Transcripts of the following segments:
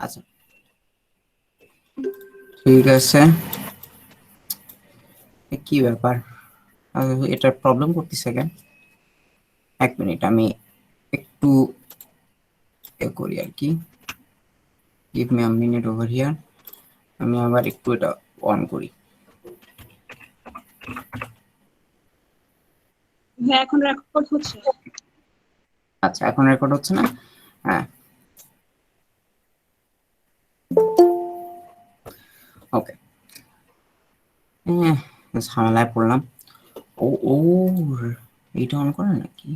আচ্ছা ঠিক আছে, কি ব্যাপার এটা প্রবলেম করতেছে কেন? এক মিনিট আমি একটু করি আর কি, give me a minute over here. আমি আবার একটু এটা অন করি। হ্যাঁ এখন রেকর্ড হচ্ছে। আচ্ছা এখন রেকর্ড হচ্ছে না? হ্যাঁ ওকে, ঝামেলায় পড়লাম। ও ও এইটা অন করে নাকি?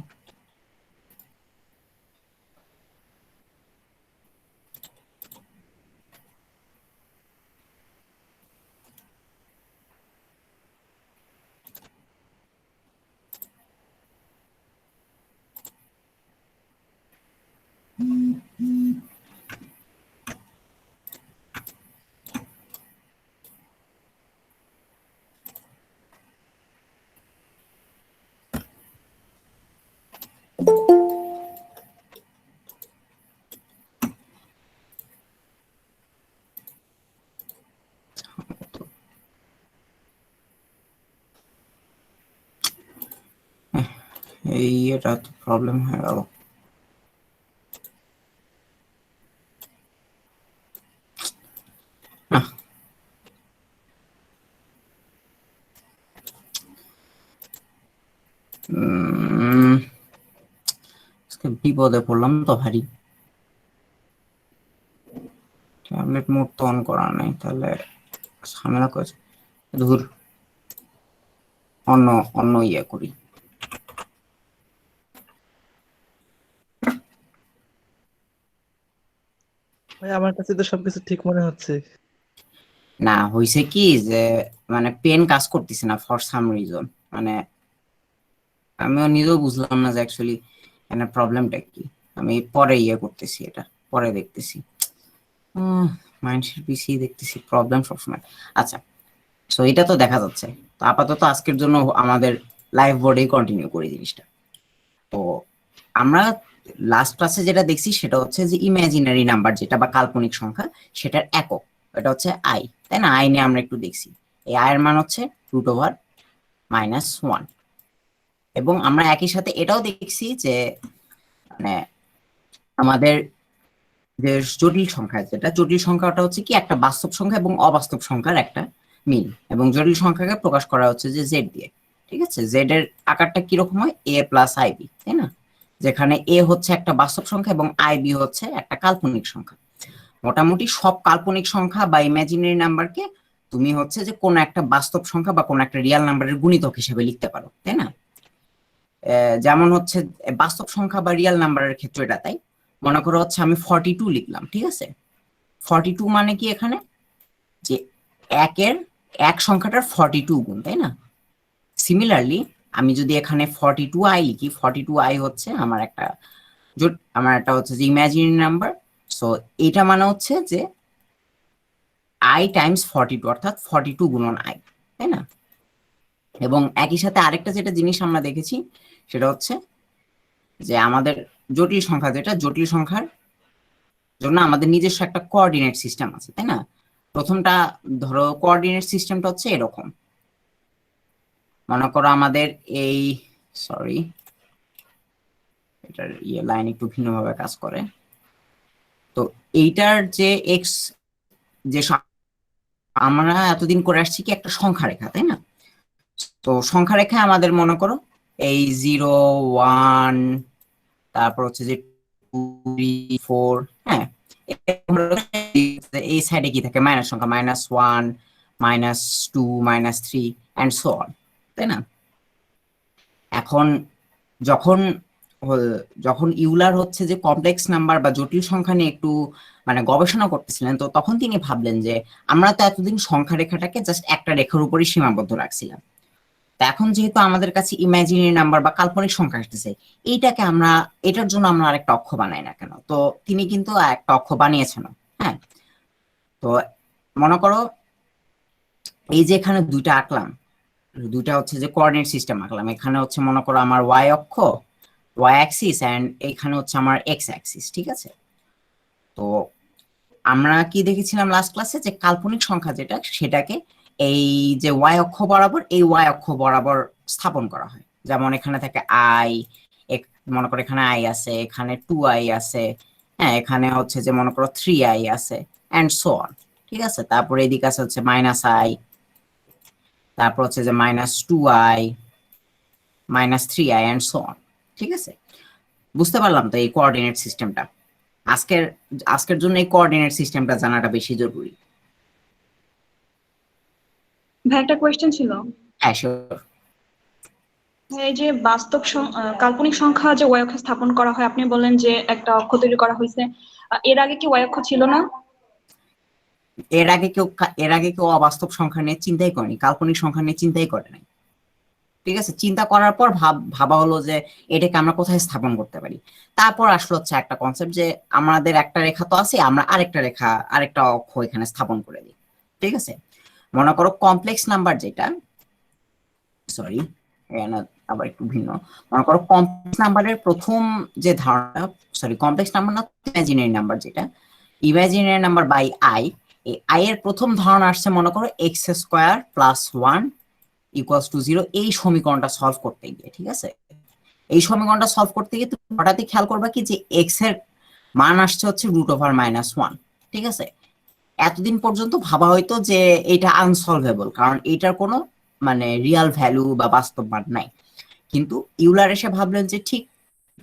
এই এটা তো প্রবলেম হয়ে গেল। বিপদে পড়লাম তো ভারী। ট্যাবলেট মোড তো অন করা নাই, তাহলে ঝামেলা করেছে। ধুর, অন্য অন্য ইয়ে করি। ভাই আমার কাছে তো সবকিছু ঠিক মনে হচ্ছে। না হইছে কি যে মানে পেন কাজ করতেছে না ফর সাম রিজন, মানে আমিও নিজেও বুঝলাম না যে অ্যাকচুয়ালি এখানে প্রবলেমটা কি। আমি পরে ইয়ে করতেছি, এটা পরে দেখতেছি। মাইন্ডসেট পিসি দেখতেছি প্রবলেম সবসময়। আচ্ছা সো এটা তো দেখা যাচ্ছে। তো আপাতত আজকের জন্য আমাদের লাইভ বোর্ডেই কন্টিনিউ করি জিনিসটা। তো আমরা লাস্ট ক্লাসে যেটা দেখছি সেটা হচ্ছে যে ইমাজিনারি নাম্বার যেটা বা কাল্পনিক সংখ্যা, সেটার একক এটা হচ্ছে আই, তাই না? আই নিয়ে আমরা একটু দেখছি। এই আই এর মান হচ্ছে √(-1) এবং আমরা একই সাথে এটাও দেখছি যে মানে আমাদের যে জটিল সংখ্যা, যেটা জটিল সংখ্যাটা হচ্ছে কি একটা বাস্তব সংখ্যা এবং অবাস্তব সংখ্যার একটা মিল, এবং জটিল সংখ্যাকে প্রকাশ করা হচ্ছে যে জেড দিয়ে। ঠিক আছে, জেড এর আকারটা কিরকম হয়, এ প্লাস আইবি, তাই না? যেখানে এ হচ্ছে একটা বাস্তব সংখ্যা এবং আইবি হচ্ছে একটা কাল্পনিক সংখ্যা। মোটামুটি সব কাল্পনিক সংখ্যা বা ইমাজিনারি নাম্বারকে তুমি হচ্ছে যে কোনো একটা বাস্তব সংখ্যা বা কোনো একটা রিয়াল নাম্বারের গুণিতক হিসেবে লিখতে পারো, তাই না? যেমন হচ্ছে বাস্তব সংখ্যা বা রিয়াল নাম্বারের ক্ষেত্রে এটা তাই। মনে করো হচ্ছে আমি 42 লিখলাম, ঠিক আছে? 42 মানে কি এখানে যে একের এক সংখ্যাটার 42 গুণ, তাই না? সিমিলারলি আমি যদি এখানে 42i লিখি, 42i হচ্ছে আমার একটা হচ্ছে যে ইমাজিনারি নাম্বার। সো এটা মানে হচ্ছে যে i টাইমস 42, অর্থাৎ 42 গুণন i, তাই না? এবং একই সাথে আরেকটা যেটা জিনিস আমরা দেখেছি সেটা হচ্ছে যে আমাদের জটিল সংখ্যা, যেটা জটিল সংখ্যার জন্য আমাদের নিজস্ব একটা কোঅর্ডিনেট সিস্টেম আছে, তাই না? প্রথমটা ধরো কোঅর্ডিনেট সিস্টেমটা হচ্ছে এরকম। মনে করো আমাদের এই সরি এটার ইয়ে লাইন একটু ভিন্নভাবে কাজ করে। তো এইটার যে এক্স, যে আমরা এতদিন করে আসছি কি একটা সংখ্যা রেখা, তাই না? তো সংখ্যা রেখায় আমাদের মনে করো এই 0 1, তারপর হচ্ছে যে 2 3 4, হ্যাঁ এই সাইডে কি থাকে মাইনাস সংখ্যা, -1 -2 -3 এন্ড সো অন, তাই না? এখন যখন যখন ইউলার হচ্ছে যে কমপ্লেক্স নাম্বার বা জটিল সংখ্যা নিয়ে একটু মানে গবেষণা করতেছিলেন, তো তখন তিনি ভাবলেন যে আমরা তো এতদিন সংখ্যা রেখাটাকে জাস্ট একটা রেখার উপরই সীমাবদ্ধ রাখছিলাম। তা এখন যেহেতু আমাদের কাছে ইমাজিনারি নাম্বার বা কাল্পনিক সংখ্যা আসতেছে, এইটাকে আমরা এটার জন্য আমরা আরেকটা অক্ষ বানাই না কেন? তো তিনি কিন্তু একটা অক্ষ বানিয়েছেন। হ্যাঁ, তো মনে করো এই যে এখানে দুইটা আঁকলাম, দুইটা হচ্ছে যে কোঅর্ডিনেট সিস্টেম আঁকলাম। এখানে হচ্ছে মনে করো আমার ওয়াই অক্ষ, ওয়াই অ্যাক্সিস, এন্ড এখানে হচ্ছে আমার এক্স অ্যাক্সিস, ঠিক আছে? তো আমরা কি দেখেছিলাম লাস্ট ক্লাসে, যে কাল্পনিক সংখ্যা যেটা সেটাকে এই যে ওয়াই অক্ষ বরাবর, এই ওয়াই অক্ষ বরাবর স্থাপন করা হয়। যেমন এখানে থাকে আই, মনে করো এখানে আই আছে, এখানে 2i আছে, হ্যাঁ এখানে হচ্ছে যে মনে করো 3i আছে, এন্ড সো অন। ঠিক আছে, তারপরে এদিকে আছে হচ্ছে -i, তারপর হচ্ছে যে -2i, -3i, and so on. ঠিক আছে, বুঝতে পারলাম তো এই কোঅর্ডিনেট সিস্টেমটা? আজকের আজকের জন্য এই কোঅর্ডিনেট সিস্টেমটা জানাটা বেশি জরুরি। ভাই একটা কোয়েশ্চেন ছিল। হ্যাঁ sure। এই যে কাল্পনিক সংখ্যা যে ওয়াই অক্ষে স্থাপন করা হয়, আপনি বললেন যে একটা অক্ষ তৈরি করা হয়েছে, এর আগে কি ওয়াই অক্ষ ছিল না? এর আগে কেউ অবাস্তব সংখ্যা নিয়ে চিন্তাই করেনি, কাল্পনিক সংখ্যা নিয়ে চিন্তাই করে নাই। ঠিক আছে, চিন্তা করার পর ভাবা হলো যে এটাকে আমরা কোথায় স্থাপন করতে পারি। তারপর আসলো হচ্ছে একটা কনসেপ্ট যে আমাদের একটা রেখা তো আছে, আমরা আরেকটা অক্ষ এখানে স্থাপন করে দিই। ঠিক আছে, মনে করো কমপ্লেক্স নাম্বার যেটা, সরি আবার একটু ভিন্ন। মনে করো কমপ্লেক্স নাম্বারের প্রথম যে ধারণা, সরি কমপ্লেক্স নাম্বার না, ইমাজিনারি নাম্বার যেটা, ইমাজিনারি নাম্বার বাই আই, এই আই এর প্রথম ধারণা আসছে মনে করো x² + 1 = 0, এই সমীকরণটা সলভ করতে গিয়ে। ঠিক আছে, এই সমীকরণটা সলভ করতে গিয়ে তুমি হঠাৎই খেয়াল করবা কি যে এক্স এর মান আসছে হচ্ছে √(-1)। ঠিক আছে, এতদিন পর্যন্ত ভাবা হয়তো যে এটা আনসলভেবল, কারণ এটার কোনো মানে রিয়াল ভ্যালু বা বাস্তব মান নাই। কিন্তু ইউলার এসে ভাবলেন যে ঠিক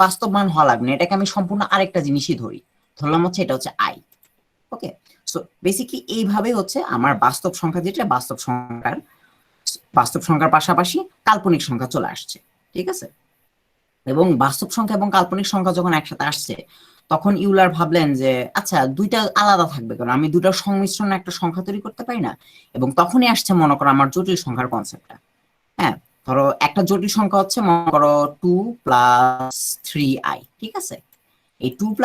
বাস্তব মান হওয়া লাগবে না, এটাকে আমি সম্পূর্ণ আরেকটা জিনিসই ধরলাম হচ্ছে এটা হচ্ছে আই। ওকে, সো বেসিক্যালি এইভাবে হচ্ছে আমার বাস্তব সংখ্যা যেটা, বাস্তব সংখ্যার পাশাপাশি কাল্পনিক সংখ্যা চলে আসছে। ঠিক আছে, এবং বাস্তব সংখ্যা এবং কাল্পনিক সংখ্যা যখন একসাথে আসছে, তখন ইউলার ভাবলেন যে আচ্ছা দুইটা আলাদা থাকবে কেন, আমি দুটার সংমিশ্রণে একটা সংখ্যা তৈরি করতে পারি না। এবং তখনই আসছে মনে করো আমার জটিল সংখ্যার কনসেপ্টটা। হ্যাঁ, ধরো একটা জটিল সংখ্যা হচ্ছে মনে করো 2 + 3i। ঠিক আছে, এই 2 +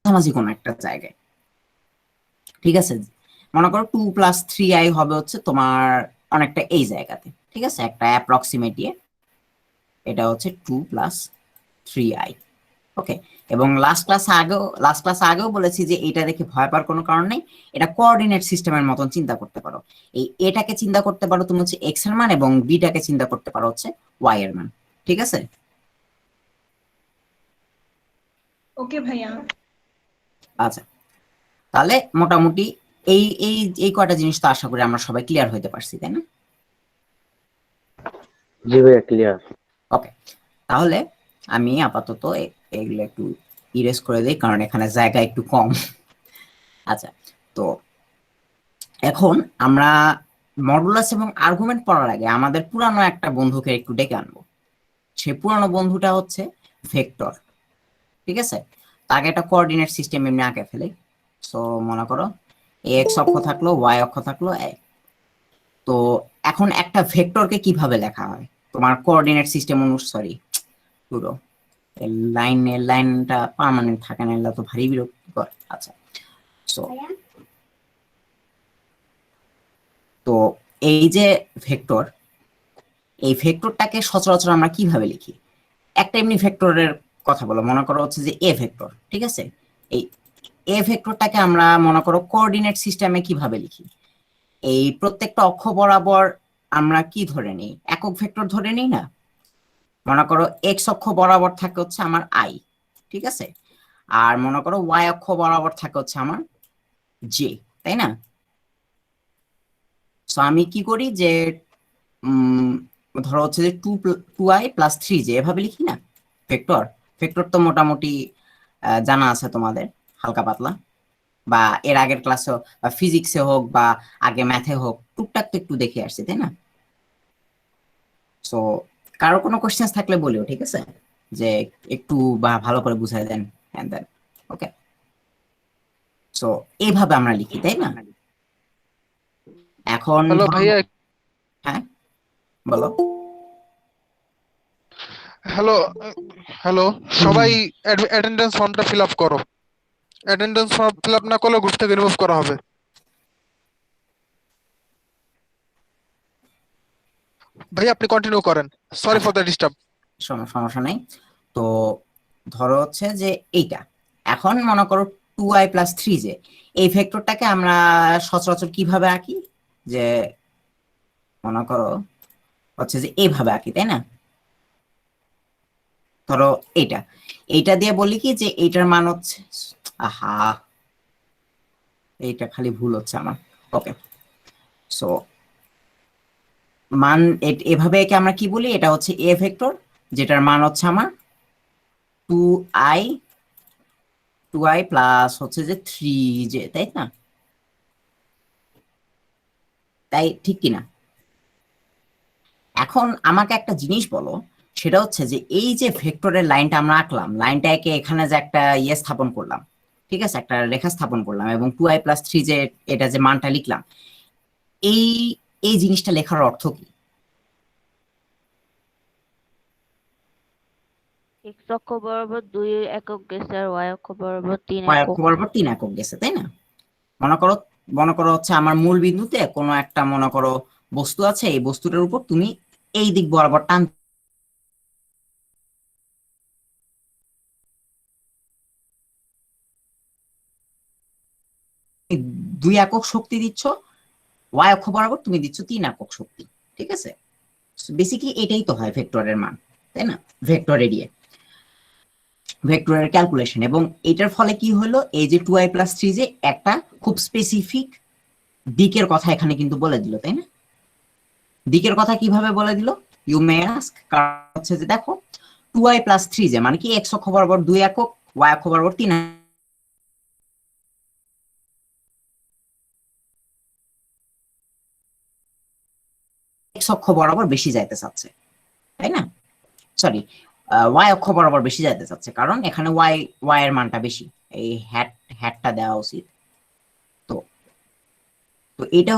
মাঝামাঝি কোনো একটা জায়গায়। ঠিক আছে, মনে করো 2 + 3i হবে হচ্ছে তোমার অনেকটা এই জায়গাতে। ঠিক আছে, একটা অ্যাপ্রক্সিমেটলি এটা হচ্ছে 2 + 3i। ওকে, এবং লাস্ট ক্লাস আগেও বলেছি যে এটা দেখে ভয় পাওয়ার কোনো কারণ নেই, এটা কোঅর্ডিনেট সিস্টেমের মতন চিন্তা করতে পারো। এটাকে চিন্তা করতে পারো তুমি হচ্ছে এক্স এর মান, এবং বিটাকে চিন্তা করতে পারো হচ্ছে ওয়াই এর মান। ঠিক আছে, ওকে ভাইয়া। আচ্ছা, তাহলে মোটামুটি এই এই এই কয়টা জিনিস তো আশা করি আমরা সবাই ক্লিয়ার হইতে পারছি, তাই না? জি ভাইয়া ক্লিয়ার। ওকে, তাহলে আমি আপাতত এগুলো একটু ইরেজ করে দিই, কারণ এখানে জায়গা একটু কম। আচ্ছা, তো এখন আমরা মডুলাস এবং আর্গুমেন্ট পড়ার আগে আমাদের পুরানো একটা বন্ধুকে একটু ডেকে আনবো। সে পুরানো বন্ধুটা হচ্ছে ভেক্টর। ঠিক আছে, তাকে একটা কোঅর্ডিনেট সিস্টেম এমনি আঁকে ফেলে। সো মনে করো এক্স অক্ষ থাকলো, ওয়াই অক্ষ থাকলো, তো এখন একটা ভেক্টরকে কিভাবে লেখা হয় তোমার কোঅর্ডিনেট সিস্টেম সরি পুরো লাইনটা পার্মানেন্ট থাকে না, এগুলো তো ভারী বিরক্তিকর। আচ্ছা, সো তো এই যে ভেক্টর, এই ভেক্টরটাকে সচরাচর আমরা কিভাবে লিখি? একটা এমনি ভেক্টরের কথা বলো, মনে করো হচ্ছে যে এ ভেক্টর। ঠিক আছে, এই এ ভেক্টরটাকে আমরা মনে করো কোঅর্ডিনেট সিস্টেমে কিভাবে লিখি? এই প্রত্যেকটা অক্ষ বরাবর আমরা কি ধরে নিই, একক ভেক্টর ধরে নিই না? মনে করো এক্স অক্ষ বরাবর থাকে হচ্ছে আমার আই। ঠিক আছে, আর মনে করো ওয়াই অক্ষ বরাবর থাকে হচ্ছে আমার জে, তাই না? সো আমি কি করি যে উম ধরো হচ্ছে যে 2i + 3j এভাবে লিখি না ভেক্টর। ভেক্টর তো মোটামুটি জানা আছে তোমাদের হালকা পাতলা, বা এর আগের ক্লাসে বা ফিজিক্সে হোক বা আগে ম্যাথে হোক টুকটাক তো একটু দেখে আসছি, তাই না? সো কারো কোনো কোশ্চেন থাকলে বলিও, ঠিক আছে, যে একটু বা ভালো করে বুঝাই দেন এন্ড দেন। ওকে, সো এইভাবে আমরা লিখি, তাই না? এখন হ্যালো ভাইয়া, হ্যাঁ বলো। হ্যালো হ্যালো সবাই অ্যাটেন্ডেন্স ফর্মটা ফিল আপ করো। অ্যাটেন্ডেন্স ফর্ম ফিল আপ না করলে গ্রুপ থেকে রিমুভ করা হবে। ভাই আপনি কন্টিনিউ করেন, সরি ফর দ্য ডিস্টার্ব। সমস্যা নেই। তো ধরো হচ্ছে যে এইটা এখন মনে করো 2i+3 যে এই ভেক্টরটাকে আমরা সচরাচর কিভাবে আঁকি, যে মনে করো হচ্ছে যে এইভাবে আঁকি, তাই না? ধরো এইটা দিয়ে বলি কি যে এইটার মান হচ্ছে, আহা এইটা খালি ভুল হচ্ছে আমার। ওকে, সো মান এভাবে একে আমরা কি বলি, এটা হচ্ছে এ ভেক্টর যেটার মান হচ্ছে আমার 2i 2i প্লাস হচ্ছে যে 3j, তাই না? তাই ঠিক কিনা? এখন আমাকে একটা জিনিস বলো, সেটা হচ্ছে যে এই যে ভেক্টরের লাইনটা আমরা আঁকলাম, লাইনটাকে এখানে যে একটা ইয়ে স্থাপন করলাম, ঠিক আছে, একটা রেখা স্থাপন করলাম, এবং 2i+3 যে এটা যে মানটা লিখলাম, এই এই জিনিসটা লেখার অর্থ কি? এক্স অক্ষ বরাবর 2 একক গেছে আর ওয়াই অক্ষ বরাবর 3 y একক। অক্ষ বরাবর 3 একক গেছে, তাই না? মনে করো হচ্ছে আমার মূল বিন্দুতে কোনো একটা মনে করো বস্তু আছে, এই বস্তুটার উপর তুমি এই দিক বরাবর টান দুই একক শক্তি দিচ্ছ, ওয়াই অক্ষ বরাবর তুমি দিচ্ছ 3 একক শক্তি, ঠিক আছে? বেসিক্যালি এটাই তো হয় ভেক্টরের মান, তাই না? ভেক্টর এরিয়া, ভেক্টরের ক্যালকুলেশন। এবং এটার ফলে কি হলো, এই যে 2i+3 যে একটা খুব স্পেসিফিক দিকের কথা এখানে কিন্তু বলে দিল, তাই না? দিকের কথা কিভাবে বলে দিল, ইউ মে আস্ক। কারণ হচ্ছে যে দেখো 2i+3 যে মানে কি এক্স অক্ষ বরাবর 2 একক, ওয়াই অক্ষ বরাবর 3 এক্স অক্ষ বরাবর বেশি যাইতে চাচ্ছে, তাই না? সরি, ওয়াই অক্ষ বরাবর বেশি যাইতে চাচ্ছে, কারণ এখানে ওয়াই এর মানটা বেশি, এই হ্যাটটা দেওয়া উচিত। তো তো এটা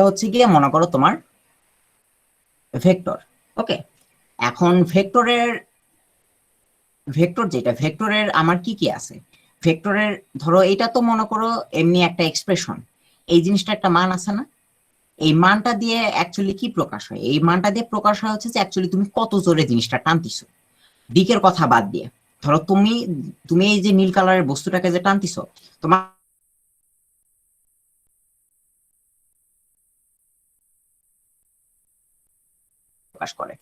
হচ্ছে গিয়ে মনে করো তোমার ভেক্টর। ওকে, এখন ভেক্টরের আমার কি কি আছে? ভেক্টরের ধরো এটা তো মনে করো এমনি একটা এক্সপ্রেশন, এই জিনিসটা একটা মান আছে না? এই মানটা দিয়ে অ্যাকচুয়ালি কি প্রকাশ হয়? এই মানটা দিয়ে প্রকাশ হয় হচ্ছে যে অ্যাকচুয়ালি তুমি কত জোরে জিনিসটা টানতিছো, দিকের কথা বাদ দিয়ে। ধরো তুমি এই যে নীল কালারের বস্তুটাকে যে টানতিছো, তোমার প্রকাশ করে,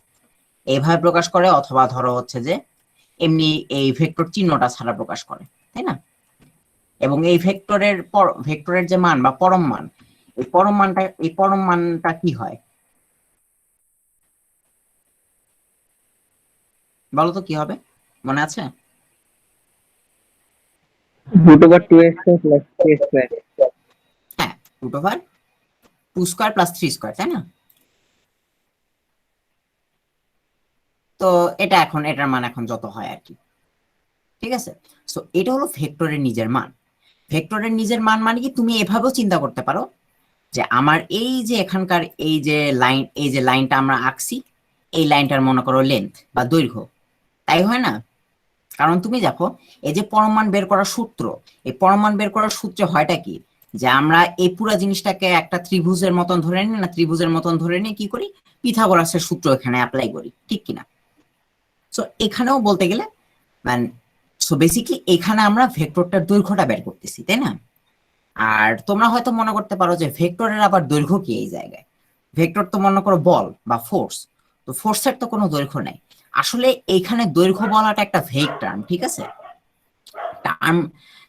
এইভাবে প্রকাশ করে, অথবা ধরো হচ্ছে যে এমনি এই ভেক্টর চিহ্নটা ছাড়া প্রকাশ করে, তাই না? এবং এই ভেক্টরের যে মান বা পরম মান, এই পরম মানটা কি হয় বলো তো, কি হবে, মনে আছে? √2x² + 3² হ্যাঁ, √2² + 3², তাই না? তো এটার মান এখন যত হয় আর কি, ঠিক আছে? সো এটা হলো ভেক্টরের নিজের মান। ভেক্টরের নিজের মান মানে কি, তুমি এভাবেও চিন্তা করতে পারো যে আমার এই যে এখানকার এই যে লাইনটা আমরা আঁকছি, এই লাইনটার মনে করো লেন্থ বা দৈর্ঘ্য, তাই হয় না? কারণ তুমি দেখো এই যে পরমাণু বের করার সূত্র, এই পরমাণু বের করার সূত্রে হয়টা কি, যে আমরা এই পুরো জিনিসটাকে একটা ত্রিভুজের মতন ধরে নিই না, ত্রিভুজের মতন ধরে নিয়ে কি করি, পিথাগোরাসের সূত্র এখানে অ্যাপ্লাই করি, ঠিক কিনা? সো এখানেও বলতে গেলে মানে সো বেসিক্যালি এখানে আমরা ভেক্টরটার দৈর্ঘ্যটা বের করতেছি, তাই না? আর তোমরা হয়তো মনে করতে পারো যে ভেক্টরের আবার দৈর্ঘ্য কি এই জায়গায়? ভেক্টর তো মনে করো বল বা ফোর্স, তো ফোর্সের তো কোনো দৈর্ঘ্য নাই। আসলে এইখানে দৈর্ঘ্য বলাটা একটা ভেগ টার্ম, ঠিক আছে? টার্ম,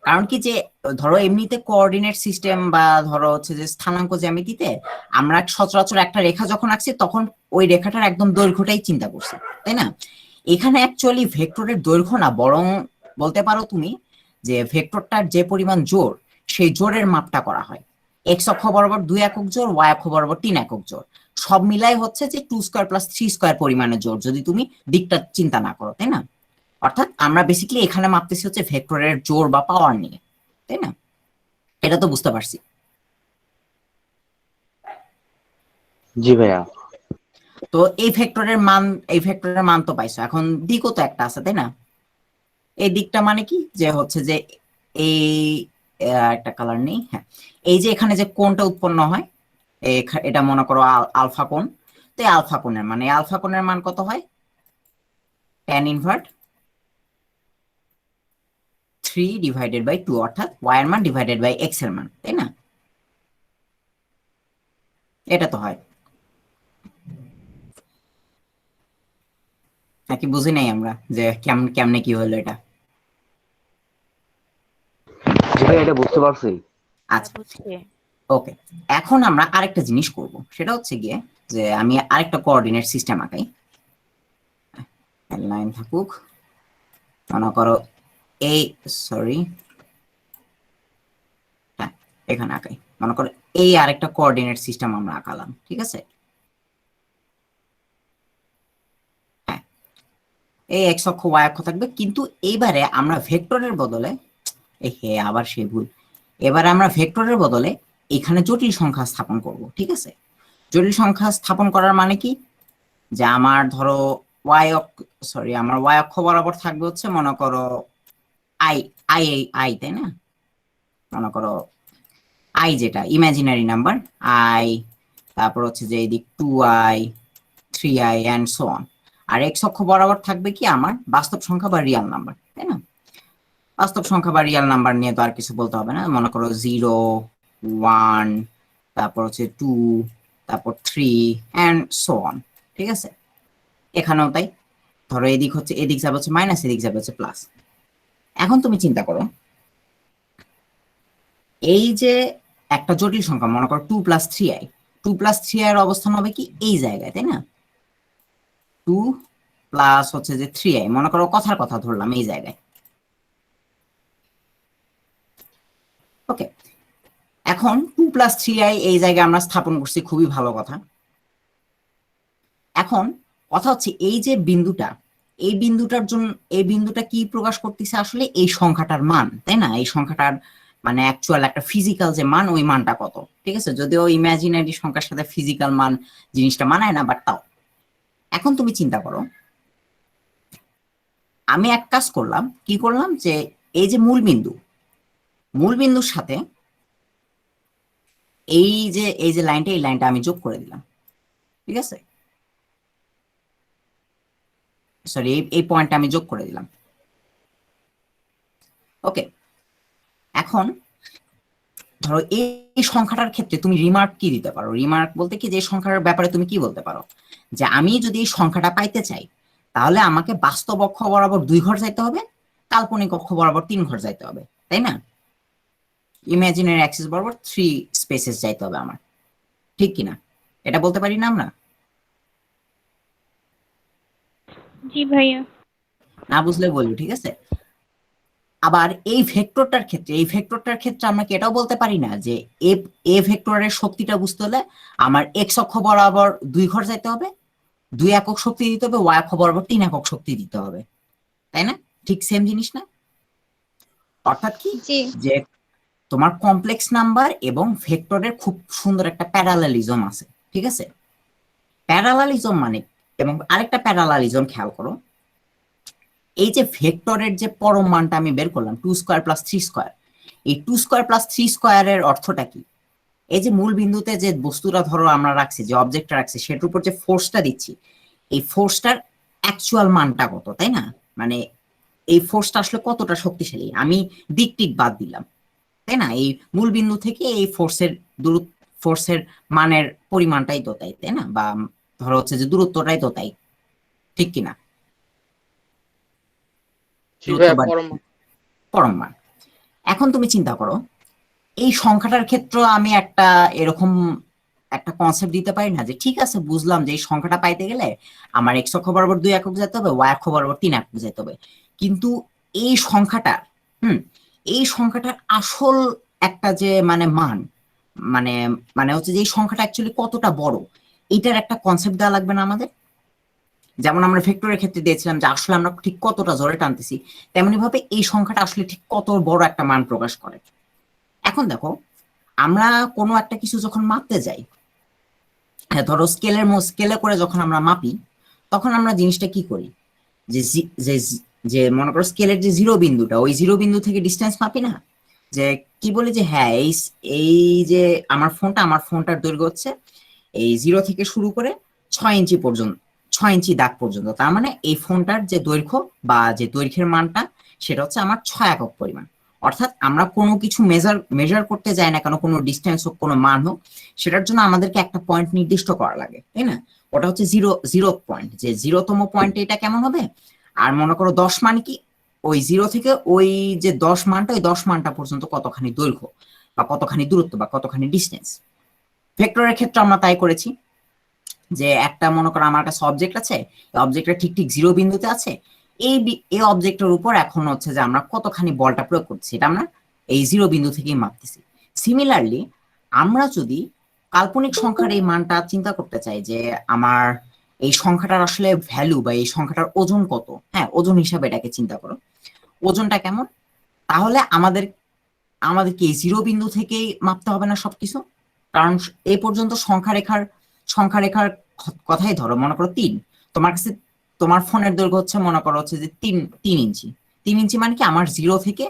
কারণ কি যে ধরো এমনিতে কোঅর্ডিনেট সিস্টেম বা ধরো হচ্ছে যে স্থানাঙ্ক জ্যামিতিতে আমরা সচরাচর একটা রেখা যখন আঁকছি তখন ওই রেখাটার একদম দৈর্ঘ্যটাই চিন্তা করছি, তাই না? এখানে অ্যাকচুয়ালি ভেক্টরের দৈর্ঘ্য না, বরং বলতে পারো তুমি যে ভেক্টরটার যে পরিমাণ জোর, সেই জোরের মাপটা করা হয়। এক্স অক্ষ বরাবর 2 একক জোর, ওয়াই অক্ষ বরাবর 3 একক জোর, সব মিলাই হচ্ছে যে 2² + 3² পরিমাণের জোর, যদি তুমি দিকটা চিন্তা না করো, তাই না? অর্থাৎ আমরা বেসিক্যালি এখানে মাপতেছি হচ্ছে ভেক্টরের জোর বা পাওয়ার নিয়ে, তাই না? এটা তো বুঝতে পারছি। জি ভাইয়া। তো এই ভেক্টরের মান তো পাইছো, এখন দিকও তো একটা আছে, তাই না? এই দিকটা মানে কি, যে হচ্ছে যে এই একটা কালার নেই, হ্যাঁ, এই যে এখানে যে কোণটা উৎপন্ন হয়, এটা মনে করো আলফা কোণ। তে আলফা কোণের মান, এই আলফা কোণের মান কত হয়? tan ইনভার্ট 3 ডিভাইডেড বাই 2, অর্থাৎ y এর মান ডিভাইডেড বাই x এর মান, তাই না? এটা তো হয় নাকি? বুঝি নাই আমরা যে কেমনে কি হলো এটা। জি ভাইয়া এটা বুঝতে পারছি। আচ্ছা, বুঝছি। ওকে, এখন আমরা আরেকটা জিনিস করব, সেটা হচ্ছে গিয়ে যে আমি আরেকটা কোঅর্ডিনেট সিস্টেম আঁকাই। লাইন থাকুক, মনে করো এই, সরি, হ্যাঁ এখানে আঁকাই, মনে করো এই আরেকটা কোঅর্ডিনেট সিস্টেম আমরা আঁকালাম, ঠিক আছে? হ্যাঁ, এই এক্স অক্ষ ওয়াই অক্ষ থাকবে, কিন্তু এইবারে আমরা ভেক্টরের বদলে, হে আবার সেই ভুল, এবারে আমরা ভেক্টরের বদলে এখানে জটিল সংখ্যা স্থাপন করব, ঠিক আছে? জটিল সংখ্যা স্থাপন করার মানে কি, যে আমার ধরো আমার ওয়াই অক্ষ বরাবর থাকবে হচ্ছে মনে করো আই আই আই, তাই না? মনে করো আই যেটা ইমাজিনারি নাম্বার আই, তারপর হচ্ছে যে এদিক 2i 3i and so on. আর এক্স অক্ষ বরাবর থাকবে কি আমার বাস্তব সংখ্যা বা রিয়াল নাম্বার, তাই না? বাস্তব সংখ্যা বা রিয়াল নাম্বার নিয়ে তো আর কিছু বলতে হবে না, মনে করো 0 1, তারপর হচ্ছে 2, তারপর 3 এন্ড সো অন, ঠিক আছে? এখানেও তাই, ধরো এদিক হচ্ছে, এদিক যাবে হচ্ছে মাইনাস, এদিক যাবে হচ্ছে প্লাস। এখন তুমি চিন্তা করো, এই যে একটা জটিল সংখ্যা মনে করো 2 + 3i, 2 + 3i এর অবস্থান হবে কি এই জায়গায়, তাই না? 2 প্লাস হচ্ছে যে 3i, মনে করো কথার কথা ধরলাম এই জায়গায়, ওকে? এখন 2 + 3i এই জায়গায় আমরা স্থাপন করছি, খুবই ভালো কথা। এখন কথা হচ্ছে এই যে বিন্দুটা, এই বিন্দুটার জন্য, এই বিন্দুটা কি প্রকাশ করতেছে আসলে? এই সংখ্যাটার মান, তাই না? এই সংখ্যাটার মানে অ্যাকচুয়াল একটা ফিজিক্যাল যে মান, ওই মানটা কত, ঠিক আছে? যদিও ইমাজিনারি সংখ্যার সাথে ফিজিক্যাল মান জিনিসটা মানায় না, বাট তাও। এখন তুমি চিন্তা করো, আমি এক কাজ করলাম, কি করলাম, যে এই যে মূল বিন্দুর সাথে এই যে লাইনটা, এই লাইনটা আমি যোগ করে দিলাম, ঠিক আছে? সরি, এই পয়েন্টটা আমি যোগ করে দিলাম, ওকে? এখন ধরো এই সংখ্যাটার ক্ষেত্রে তুমি রিমার্ক কি দিতে পারো? রিমার্ক বলতে কি, যে সংখ্যার ব্যাপারে তুমি কি বলতে পারো, যে আমি যদি এই সংখ্যাটা পাইতে চাই, তাহলে আমাকে বাস্তব অক্ষ বরাবর 2 ঘর যাইতে হবে, কাল্পনিক অক্ষ বরাবর 3 ঘর যাইতে হবে, তাই না? ইমাজিনারি অ্যাক্সিস বরাবর 3 স্পেসেস যাইতে হবে আমার, ঠিক কিনা? এটা বলতে পারি না আমরা? জি ভাইয়া। না বুঝলে বলবো, ঠিক আছে? আবার এই ভেক্টরটার ক্ষেত্রে আমরা কি এটাও বলতে পারি না, যে এ ভেক্টরের শক্তিটা বুঝতে হলে আমার এক্স অক্ষ বরাবর 2 ঘর যাইতে হবে, 2 একক শক্তি দিতে হবে, ওয়াই অক্ষ বরাবর 3 একক শক্তি দিতে হবে, তাই না? ঠিক সেম জিনিস না? অর্থাৎ কি, জি যে তোমার কমপ্লেক্স নাম্বার এবং ভেক্টরের খুব সুন্দর একটা প্যারালালিজম আছে, ঠিক আছে? প্যারালালিজম মানে, এবং আরেকটা প্যারালালিজম খেয়াল করো, এই যে ভেক্টরের যে পরম মানটা আমি বের করলাম 2² + 3², এই 2² + 3² এর অর্থটা কি? এই যে মূল বিন্দুতে যে বস্তুটা ধরো আমরা রাখছি, যে অবজেক্টটা রাখছি, সেটার উপর যে ফোর্সটা দিচ্ছি, এই ফোর্সটার অ্যাকচুয়াল মানটা কত, তাই না? মানে এই ফোর্সটা আসলে কতটা শক্তিশালী, আমি দিক টিক বাদ দিলাম, তাই না? এই মূল বিন্দু থেকে এই ফোর্সের মানের পরিমাণটাই তো তাই, তাই না? বা ধরো হচ্ছে যে দূরত্বটাই তো তাই, ঠিক কিনা? পরম মান। এখন তুমি চিন্তা করো, এই সংখ্যাটার ক্ষেত্রে আমি এরকম একটা কনসেপ্ট দিতে পারি না, যে ঠিক আছে বুঝলাম যে এই সংখ্যাটা পাইতে গেলে আমার এক্স অক্ষ বরাবর 2 একক যেতে হবে, ওয়াই অক্ষ বরাবর 3 একক যেতে হবে, কিন্তু এই সংখ্যাটার এই সংখ্যাটার আসল একটা যে মানে মান, মানে মানে হচ্ছে যে এই সংখ্যাটা অ্যাকচুয়ালি কতটা বড়, এইটার একটা কনসেপ্ট দেওয়া লাগবে না আমাদের? যেমন আমরা ভেক্টরের ক্ষেত্রে দিয়েছিলাম যে আসলে আমরা ঠিক কতটা জোরে টানতেছি, তেমনি ভাবে এই সংখ্যাটা আসলে ঠিক কত বড় একটা মান প্রকাশ করে। এখন দেখো, আমরা কোনো একটা কিছু যখন মাপতে যাই, ধরো স্কেলে করে যখন আমরা মাপি, তখন আমরা জিনিসটা কি করি, যে যে মনে করো স্কেলের যে 0 বিন্দুটা, ওই 0 বিন্দু থেকে ডিস্টেন্স মাপি না, যে কি বলি, যে হ্যাঁ এই যে আমার ফোনটার দৈর্ঘ্য হচ্ছে এই 0 থেকে শুরু করে 6 ইঞ্চি পর্যন্ত, 6 ইঞ্চি দাগ পর্যন্ত। তার মানে এই ফোনটার যে দৈর্ঘ্য বা যে দৈর্ঘ্যের মানটা সেটা হচ্ছে আমার 6 একক পরিমাণ। অর্থাৎ আমরা কোনো কিছু মেজার করতে যাই না কেন, কোনো ডিস্টেন্স হোক, কোনো মান হোক, সেটার জন্য আমাদেরকে একটা পয়েন্ট নির্দিষ্ট করা লাগে, তাই না? ওটা হচ্ছে জিরো পয়েন্ট, যে 0তম পয়েন্টে এটা কেমন হবে। আর মনে করো 10 মানে কি, ওই 0 থেকে ওই যে 10 মানটা, ওই 10 মানটা পর্যন্ত কতখানি দৈর্ঘ্য বা কতখানি দূরত্ব বা কতখানি ডিস্টেন্স। ভেক্টরের ক্ষেত্রে আমরা তাই করেছি, যে একটা মনে করো আমার কাছে অবজেক্ট আছে, এই অবজেক্টটা ঠিক ঠিক 0 বিন্দুতে আছে, এই অবজেক্টের উপর এখন হচ্ছে যে আমরা কতখানি বলটা প্রয়োগ করছি এটা আমরা এই 0 বিন্দু থেকেই মাপতেছি। সিমিলারলি আমরা যদি কাল্পনিক সংখ্যার এই মানটা চিন্তা করতে চাই, যে আমার এই সংখ্যাটার আসলে ভ্যালু বা এই সংখ্যাটার ওজন কত, হ্যাঁ ওজন হিসাবে এটাকে চিন্তা করো, ওজনটা কেমন, তাহলে আমাদেরকে এই 0 বিন্দু থেকেই মাপতে হবে না সবকিছু। কারণ এই পর্যন্ত সংখ্যা রেখার কথাই ধরো, মনে করো 3, তোমার কাছে তোমার ফোনের দৈর্ঘ্য হচ্ছে মনে করো হচ্ছে যে 3 ইঞ্চি। 3 ইঞ্চি মানে কি, আমার 0 থেকে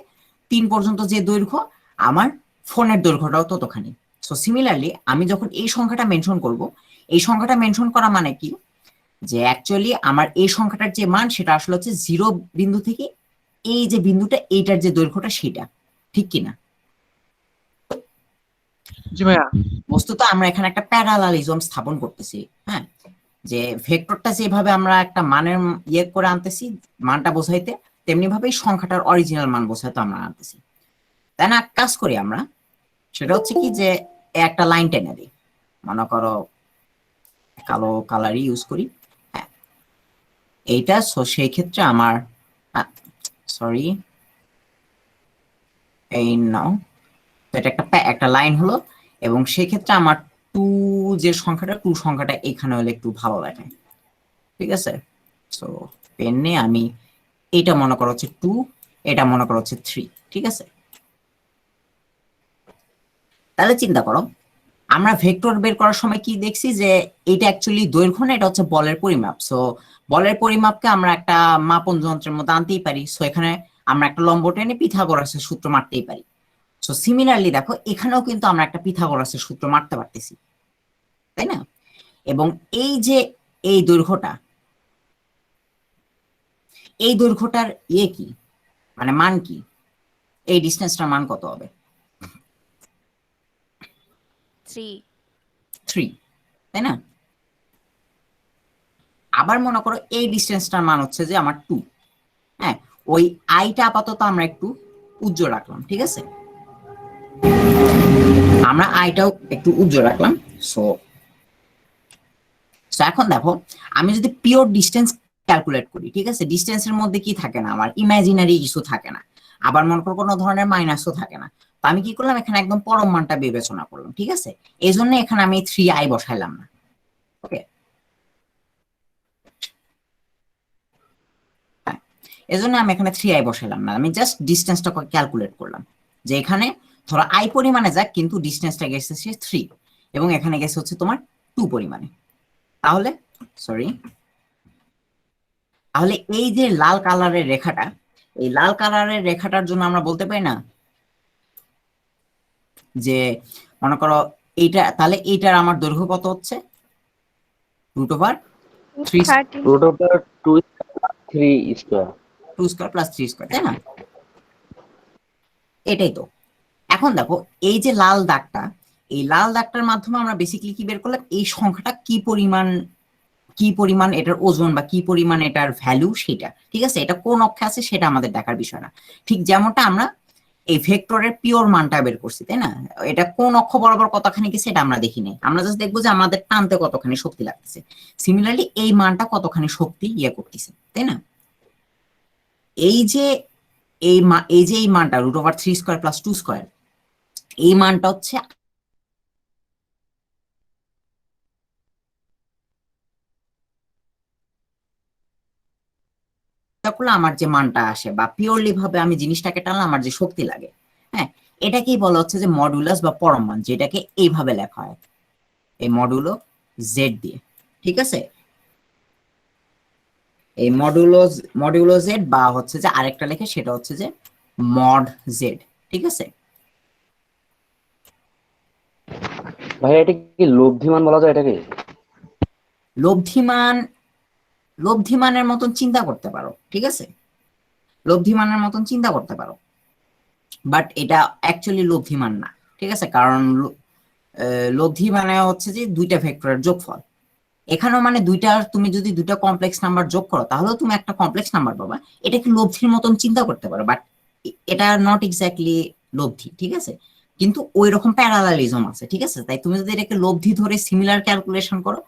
3 পর্যন্ত যে দৈর্ঘ্য, আমার ফোনের দৈর্ঘ্যটাও ততখানি। সো সিমিলারলি আমি যখন এই সংখ্যাটা মেনশন করব, এই সংখ্যাটা মেনশন করা মানে কি, যে অ্যাকচুয়ালি আমার এই সংখ্যাটার যে মান সেটা আসলে হচ্ছে 0 বিন্দু থেকে এই যে বিন্দুটা, এইটার যে দৈর্ঘ্যটা সেটা, ঠিক কিনা? জি ভাইয়া। বস্তুত আমরা এখানে একটা প্যারালালিজম স্থাপন করতেছি, হ্যাঁ, যে ভেক্টরটা যেভাবে আমরা একটা মানের ইয়ে করে আনতেছি মানটা বোঝাইতে, তেমনি ভাবে সংখ্যাটার অরিজিনাল মান বোঝাইতে আমরা আনতেছি। তাই না? কাজ করি আমরা, সেটা হচ্ছে কি, যে একটা লাইন টেনে দিই, মনে করো কালো কালারই ইউজ করি, হ্যাঁ এইটা। সো সেই ক্ষেত্রে আমার সরি এই নাও, তো এটা একটা লাইন হলো, এবং সেই ক্ষেত্রে আমার যে সংখ্যাটা 2 সংখ্যাটা এখানে হলে একটু ভালো লাগে, ঠিক আছে? সো পেন নিয়ে আমি এটা মনে করো হচ্ছে 2, এটা মনে করো হচ্ছে 3, ঠিক আছে? তাহলে চিন্তা করো, আমরা ভেক্টর বের করার সময় কি দেখছি, যে এটা অ্যাকচুয়ালি দৈর্ঘ্য না, এটা হচ্ছে বলের পরিমাপ। সো বলের পরিমাপকে আমরা একটা মাপন যন্ত্রের মধ্যে আনতেই পারি। সো এখানে আমরা একটা লম্ব টেনে পিথাগোরাসের সূত্র মারতেই পারি। সো সিমিলারলি দেখো এখানেও কিন্তু আমরা একটা পিথাগোরাসের সূত্র মারতে পারতেছি, তাই না? এবং এই যে এই দৈর্ঘ্যটার ইয়ে কি, মানে মান কি, এই ডিস্টেন্সটার মান কত হবে? 3, তাই না? আবার মনে করো এই ডিস্টেন্সটার মান হচ্ছে যে আমার 2, হ্যাঁ ওই আইটা আপাতত আমরা একটু উজ্জ্বল রাখলাম, ঠিক আছে? আমরা আইটাও একটু উজ্জ্বল রাখলাম। সো এখন দেখো, আমি যদি পিওর ডিস্টেন্স ক্যালকুলেট করি, ঠিক আছে, ডিস্টেন্সের মধ্যে কি থাকে না, আমার ইমাজিনারি কিছু থাকে না, আবার মনে করো কোনো ধরনের মাইনাসও থাকে না। তো আমি কি করলাম, এখানে একদম পরম মানটা বিবেচনা করলাম, ঠিক আছে? এই জন্য এখানে আমি 3i বসাইলাম না, ওকে? এই জন্য আমি এখানে 3i বসাইলাম না, আমি জাস্ট ডিস্টেন্সটা ক্যালকুলেট করলাম, যে এখানে ধরো i পরিমাণে যাক, কিন্তু ডিস্টেন্সটা গেছে 3 এবং এখানে গেছে হচ্ছে তোমার 2 পরিমাণে। তাহলে এই যে লাল কালারের রেখাটা, এই লাল কালারের রেখাটার জন্য আমরা বলতে পারি না, যে মনে করো এইটা, তাহলে এইটার আমার দৈর্ঘ্য কত হচ্ছে, √3 root over 2 square 2 square plus 3 square, তাই না? এটাই তো। এখন দেখো এই যে লাল দাগটা, এই লাল দাগটার মাধ্যমে আমরা বেসিক্যালি কি বের করলাম, এই সংখ্যাটা কি পরিমাণ এটার ওজন বা কি পরিমাণ এটার ভ্যালু সেটা, ঠিক আছে? এটা কোন অক্ষে আছে সেটা আমাদের দেখার বিষয় না, ঠিক যেমনটা আমরা এই ভেক্টরের পিওর মানটা বের করছি, তাই না? এটা কোন অক্ষ বরাবর কতখানি গেছে এটা আমরা দেখি নাই, আমরা জাস্ট দেখবো যে আমাদের টানতে কতখানি শক্তি লাগতেছে। সিমিলারলি এই মানটা কতখানি শক্তি ইয়ে করতেছে, তাই না? এই যে এই মানটা √3 স্কয়ার প্লাস 2 স্কয়ার, এই মানটা হচ্ছে করলে আমার যে মানটা আসে, বা পিওরলি ভাবে আমি জিনিসটাকে টানলে আমার যে শক্তি লাগে, হ্যাঁ এটাকেই বলা হচ্ছে যে মডুলাস বা পরম মান, যেটাকে এইভাবে লেখা হয়, এই মডুলো দিয়ে, ঠিক আছে? এই মডুলো জেড, বা হচ্ছে যে আরেকটা লেখে সেটা হচ্ছে যে মড জেড, ঠিক আছে? ভাই এটা কি লব্ধিমান বলা যায় এটাকে? লব্ধিমান লব্ধিমানের মতন চিন্তা করতে পারো, ঠিক আছে, লব্ধিমানের মতন চিন্তা করতে পারো, বাট এটা অ্যাকচুয়ালি লব্ধিমান না, ঠিক আছে, কারণ লব্ধি মানে হচ্ছে যে দুইটা ভেক্টরের যোগফল। এখানেও মানে তুমি যদি দুইটা কমপ্লেক্স নাম্বার যোগ করো তাহলেও তুমি একটা কমপ্লেক্স নাম্বার পাবা। এটাকে লব্ধির মতন চিন্তা করতে পারো, বাট এটা নট এক্স্যাক্টলি লব্ধি, ঠিক আছে, কিন্তু ওই রকম প্যারালালিজম আছে, ঠিক আছে। তাই তুমি যদি এটাকে লব্ধি ধরে সিমিলার ক্যালকুলেশন করো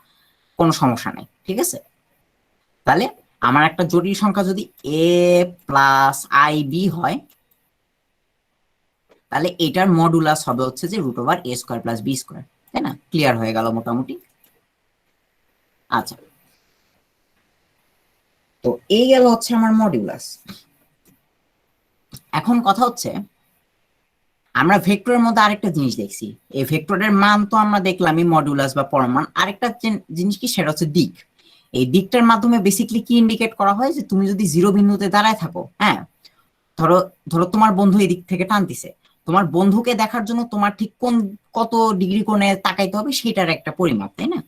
কোনো সমস্যা নেই, ঠিক আছে। তাহলে আমার একটা জটিল সংখ্যা যদি a প্লাস আই বি হয়, তাহলে এটার মডুলাস হবে হচ্ছে যে √a² প্লাস b², তাই না? ক্লিয়ার হয়ে গেল মোটামুটি। আচ্ছা, তো এই গেল হচ্ছে আমার মডিউলাস। এখন কথা হচ্ছে আমরা ভেক্টরের মধ্যে আরেকটা জিনিস দেখছি, এই ভেক্টরের মান তো আমরা দেখলামই মডিউলাস বা পরমান, আরেকটা জিনিস কি সেটা হচ্ছে দিক। এই দিকটার মাধ্যমে বেসিক্যালি কি ইন্ডিকেট করা হয় যে তুমি যদি 0 বিন্দুতে দাঁড়ায় থাকো, হ্যাঁ, ধরো ধরো তোমার বন্ধু এই দিক থেকে টানতিছে, তোমার বন্ধুকে দেখার জন্য তোমার ঠিক কত ডিগ্রি কোণে তাকাইতে হবে সেটার একটা পরিমাপ, তাই না?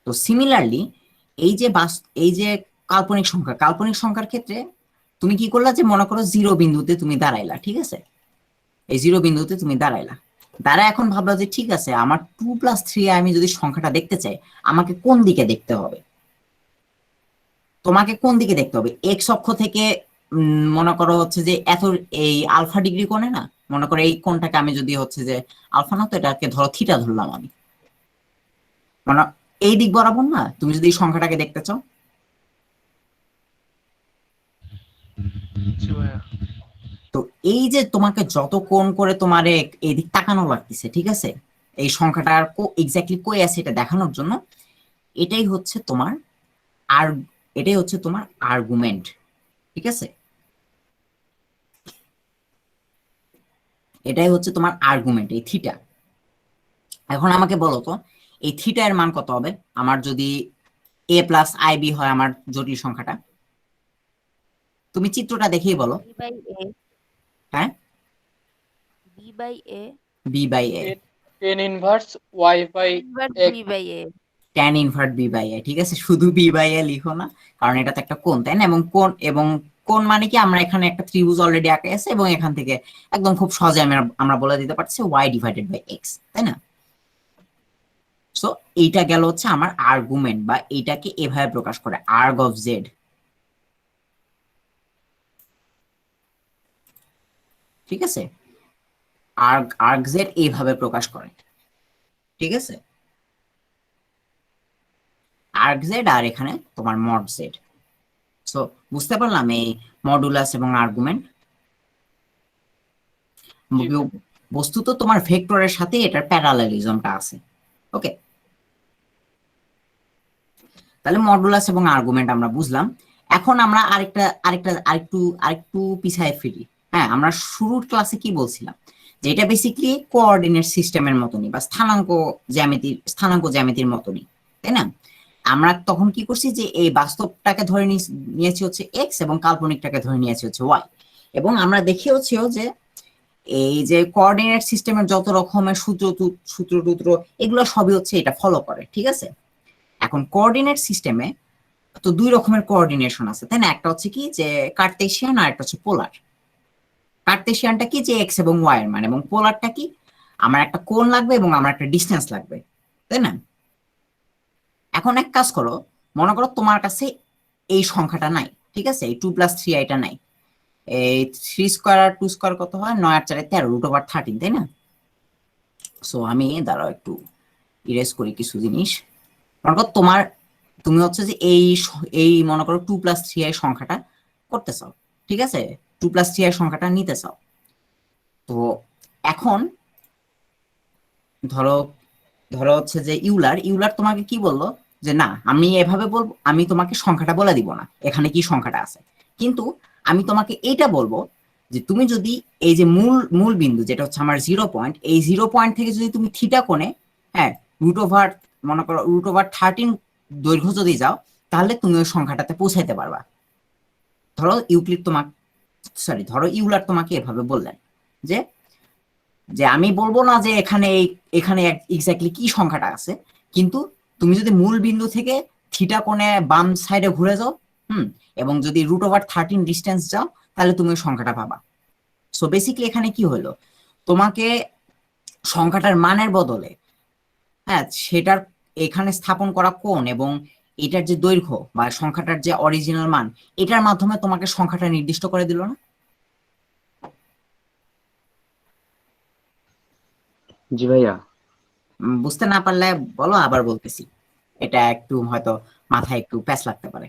তো সিমিলারলি এই যে কাল্পনিক সংখ্যার ক্ষেত্রে তুমি কি করলা, যে মনে করো 0 বিন্দুতে তুমি দাঁড়াইলা, ঠিক আছে, এই 0 বিন্দুতে তুমি দাঁড়াইলা, এখন ভাবলা যে ঠিক আছে আমার 2 + 3 আমি যদি সংখ্যাটা দেখতে চাই আমাকে কোন দিকে দেখতে হবে, তোমাকে কোন দিকে দেখতে হবে, এক্স অক্ষ থেকে মনে করো হচ্ছে যে এই আলফা ডিগ্রি কোণে না, মনে করো এই কোণটাকে আমি যদি হচ্ছে যে আলফা না তো এটাকে ধরো থিটা ধরলাম আমি, মানে এই দিক বরাবর না তুমি যদি এই সংখ্যাটাকে দেখতে চাও। তো এই যে তোমাকে যত কোণ করে তোমার এই দিক তাকানো লাগতেছে, ঠিক আছে, এই সংখ্যাটার এক্স্যাক্টলি কই আছে এটা দেখানোর জন্য, এটাই হচ্ছে তোমার আর্গুমেন্ট, ঠিক আছে, এটাই হচ্ছে তোমার আর্গুমেন্ট, এই থিটা। এখন আমাকে বলো তো এই থিটা এর মান কত হবে আমার যদি a প্লাস আই বি হয় আমার জটিল সংখ্যাটা? তুমি চিত্রটা দেখেই বলো। b/a হ্যাঁ, b/a b/a tan inverse y by inverse x b/a tan invert b/a, ঠিক আছে, শুধু b/a লিখো না, কারণ এটা তো একটা কোণ, তাই না, এবং কোণ মানে কি আমরা এখানে একটা ত্রিভুজ অলরেডি আঁকে আছে এবং এখান থেকে একদম খুব সহজে আমরা বলে দিতে পারছি y/x, তাই না? সো এইটা গেল হচ্ছে আমার আর্গুমেন্ট, বা এইটাকে এভাবে প্রকাশ করে arg of z, ঠিক আছে, arg z এইভাবে প্রকাশ করে, ঠিক আছে, arg z আর এখানে তোমার mod z। সো বুঝতে পারলাম এই মডুলাস এবং আর্গুমেন্ট। বস্তুত তোমার ভেক্টরের সাথে এটার প্যারালালিজমটা আছে, ওকে। তাহলে মডুলাস এবং আর্গুমেন্ট আমরা বুঝলাম। এখন আমরা আরেকটু পিছায় ফিরি। হ্যাঁ, আমরা শুরুর ক্লাসে কি বলছিলাম, যে এটা বেসিক্যালি কোঅর্ডিনেট সিস্টেমের মতনই বা স্থানাঙ্ক জ্যামিতির মতনই, তাই না? আমরা তখন কি করছি, যে এই বাস্তবটাকে ধরে নিয়েছি হচ্ছে এক্স এবং কাল্পনিকটাকে ধরে নিয়েছি হচ্ছে ওয়াই, এবং আমরা দেখিয়েছিও যে এই যে কোঅর্ডিনেট সিস্টেমের যত রকমের সূত্র এগুলো সবই হচ্ছে এটা ফলো করে, ঠিক আছে। এখন কোঅর্ডিনেট সিস্টেমে তো দুই রকমের কোঅর্ডিনেশন আছে, তাই না? একটা হচ্ছে কি যে কার্টেসিয়ান, আর একটা হচ্ছে পোলার। কার্টেসিয়ানটা কি, যে এক্স এবং ওয়াই এর মান, এবং পোলারটা কি, আমার একটা কোণ লাগবে এবং আমার একটা ডিসটেন্স লাগবে, তাই না? এখন এক কাজ করো, মনে করো তোমার কাছে এই সংখ্যাটা নাই, ঠিক আছে, এই 2 + 3 এটা নাই, এই 3² আর 2² কত হয়, 9 আর 4 13 √13, তাই না? সো আমি দাঁড়াও একটু ইরেজ করি কিছু জিনিস। মনে করো তুমি হচ্ছে যে এই মনে করো 2 + 3 এর সংখ্যাটা করতে চাও, ঠিক আছে, 2 + 3 এর সংখ্যাটা নিতে চাও। তো এখন ধরো হচ্ছে যে ইউলার তোমাকে কি বললো, যে না আমি এভাবে বলবো, আমি তোমাকে সংখ্যাটা বলে দিব না এখানে কি সংখ্যাটা আছে, কিন্তু আমি তোমাকে এইটা বলবো যে তুমি যদি এই যে মূল বিন্দু যেটা হচ্ছে আমার 0 পয়েন্ট, এই 0 পয়েন্ট থেকে যদি তুমি থিটা কোণে, হ্যাঁ, মনে করো √13 দৈর্ঘ্য যদি যাও, তাহলে তুমি ওই সংখ্যাটাতে পৌঁছাইতে পারবা। ধরো ইউলার তোমাকে এভাবে বললেন যে আমি বলবো না যে এখানে এক্স্যাক্টলি কি সংখ্যাটা আছে, কিন্তু তুমি যদি মূল বিন্দু থেকে থিটা কোণে বাম সাইডে ঘুরে যাও, এবং যদি √13 ডিস্টেন্স যাও, তাহলে তুমি ওই সংখ্যাটা পাবা। সো বেসিক্যালি এখানে কি হলো, তোমাকে সংখ্যাটার মানের বদলে, হ্যাঁ, সেটার এখানে স্থাপন করা কোণ এবং এটার যে দৈর্ঘ্য বা সংখ্যাটার যে অরিজিনাল মান, এটার মাধ্যমে তোমাকে সংখ্যাটা নির্দিষ্ট করে দিল না? জি ভাইয়া। বুঝতে না পারলে বলো, আবার বলতেছি, এটা একটু হয়তো মাথায় একটু প্যাচ লাগতে পারে।